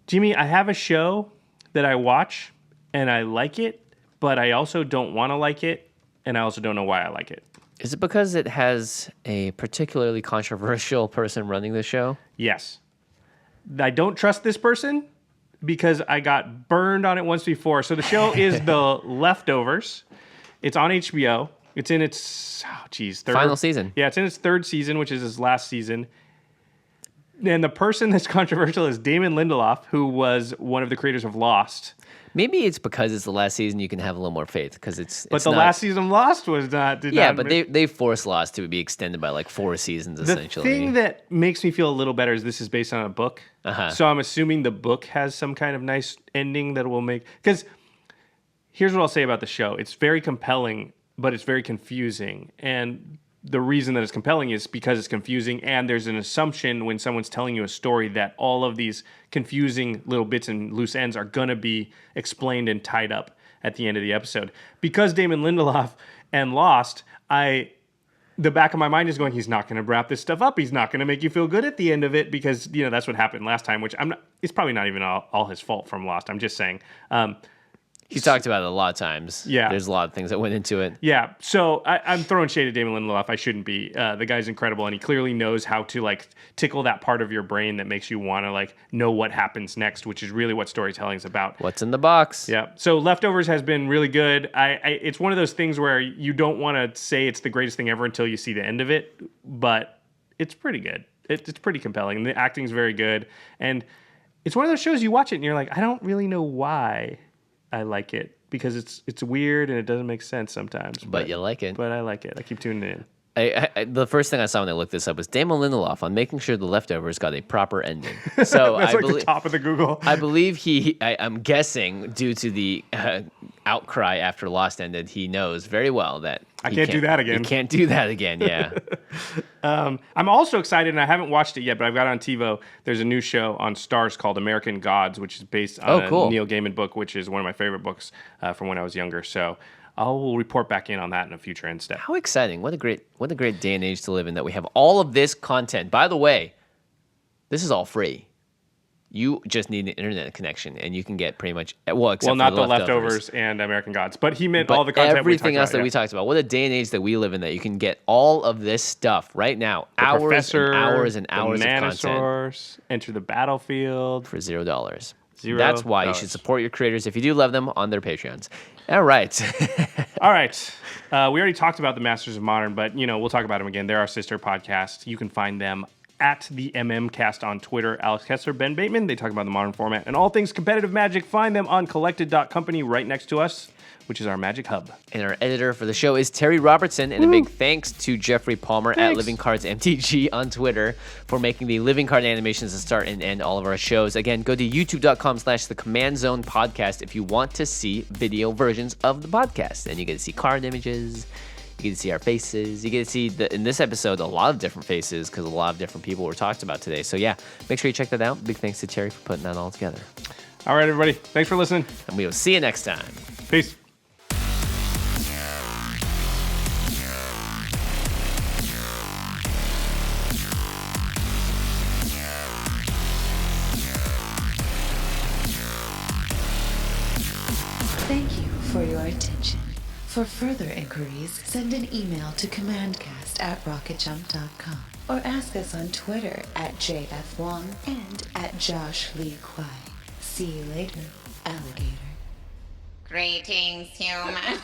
S3: Jimmy, I have a show that I watch, and I like it, but I also don't want to like it, and I also don't know why I like it.
S2: Is it because it has a particularly controversial person running the show?
S3: Yes. I don't trust this person because I got burned on it once before. So the show is The Leftovers. It's on HBO. It's in its,
S2: final season.
S3: Yeah, it's in its third season, which is its last season. And the person that's controversial is Damon Lindelof, who was one of the creators of Lost.
S2: Maybe it's because it's the last season you can have a little more faith because it's.
S3: But the last season of Lost was not.
S2: But they forced Lost to be extended by like 4 seasons essentially.
S3: The thing that makes me feel a little better is this is based on a book. So I'm assuming the book has some kind of nice ending that will make. Because here's what I'll say about the show: it's very compelling, but it's very confusing. And the reason that it's compelling is because it's confusing, and there's an assumption when someone's telling you a story that all of these confusing little bits and loose ends are going to be explained and tied up at the end of the episode. Because Damon Lindelof and Lost, the back of my mind is going, he's not going to wrap this stuff up. He's not going to make you feel good at the end of it because, that's what happened last time, which it's probably not even all his fault from Lost. I'm just saying.
S2: He's talked about it a lot of times.
S3: Yeah.
S2: There's a lot of things that went into it.
S3: Yeah. So I'm throwing shade at Damon Lindelof. I shouldn't be. The guy's incredible, and he clearly knows how to tickle that part of your brain that makes you want to know what happens next, which is really what storytelling is about.
S2: What's in the box?
S3: Yeah. So Leftovers has been really good. It's one of those things where you don't want to say it's the greatest thing ever until you see the end of it, but it's pretty good. It's pretty compelling. And the acting's very good. And it's one of those shows you watch it and you're like, I don't really know why I like it, because it's weird and it doesn't make sense sometimes.
S2: But you like it.
S3: But I like it. I keep tuning in.
S2: The first thing I saw when I looked this up was Damon Lindelof on making sure The Leftovers got a proper ending. So
S3: that's the top of the Google.
S2: I believe I'm guessing due to the outcry after Lost ended, he knows very well that
S3: I can't do that again.
S2: You can't do that again, yeah.
S3: I'm also excited, and I haven't watched it yet, but I've got it on TiVo. There's a new show on Starz called American Gods, which is based on a Neil Gaiman book, which is one of my favorite books from when I was younger. So I'll report back in on that in a future end step.
S2: How exciting. What a great day and age to live in that we have all of this content. By the way, this is all free. You just need an internet connection, and you can get pretty much except
S3: Well, not
S2: for
S3: the leftovers and American Gods, but he meant
S2: but
S3: all the content
S2: everything else that
S3: we
S2: we talked about. What a day and age that we live in, that you can get all of this stuff right now.
S3: The
S2: Hours
S3: Professor,
S2: and hours and
S3: the
S2: hours of content
S3: Manosaurs, Enter the Battlefield
S2: for $0.
S3: $0.
S2: That's why you should support your creators if you do love them on their Patreons. All right.
S3: All right. We already talked about the Masters of Modern, but we'll talk about them again. They're our sister podcast. You can find them at the MMCast on Twitter. Alex Kessler, Ben Bateman. They talk about the modern format and all things competitive Magic. Find them on collected.company right next to us, which is our Magic Hub.
S2: And our editor for the show is Terry Robertson. And a big thanks to Jeffrey Palmer at Living Cards MTG on Twitter for making the Living Card animations to start and end all of our shows. Again, go to youtube.com/the Command Zone podcast if you want to see video versions of the podcast. And you get to see card images. You get to see our faces. You get to see, in this episode, a lot of different faces because a lot of different people were talked about today. So, yeah, make sure you check that out. Big thanks to Terry for putting that all together.
S3: All right, everybody. Thanks for listening.
S2: And we will see you next time.
S3: Peace.
S1: Thank you for your attention. For further inquiries, send an email to commandcast@rocketjump.com or ask us on Twitter @JFWong and @JoshLeeQuai. See you later, alligator.
S4: Greetings, humans.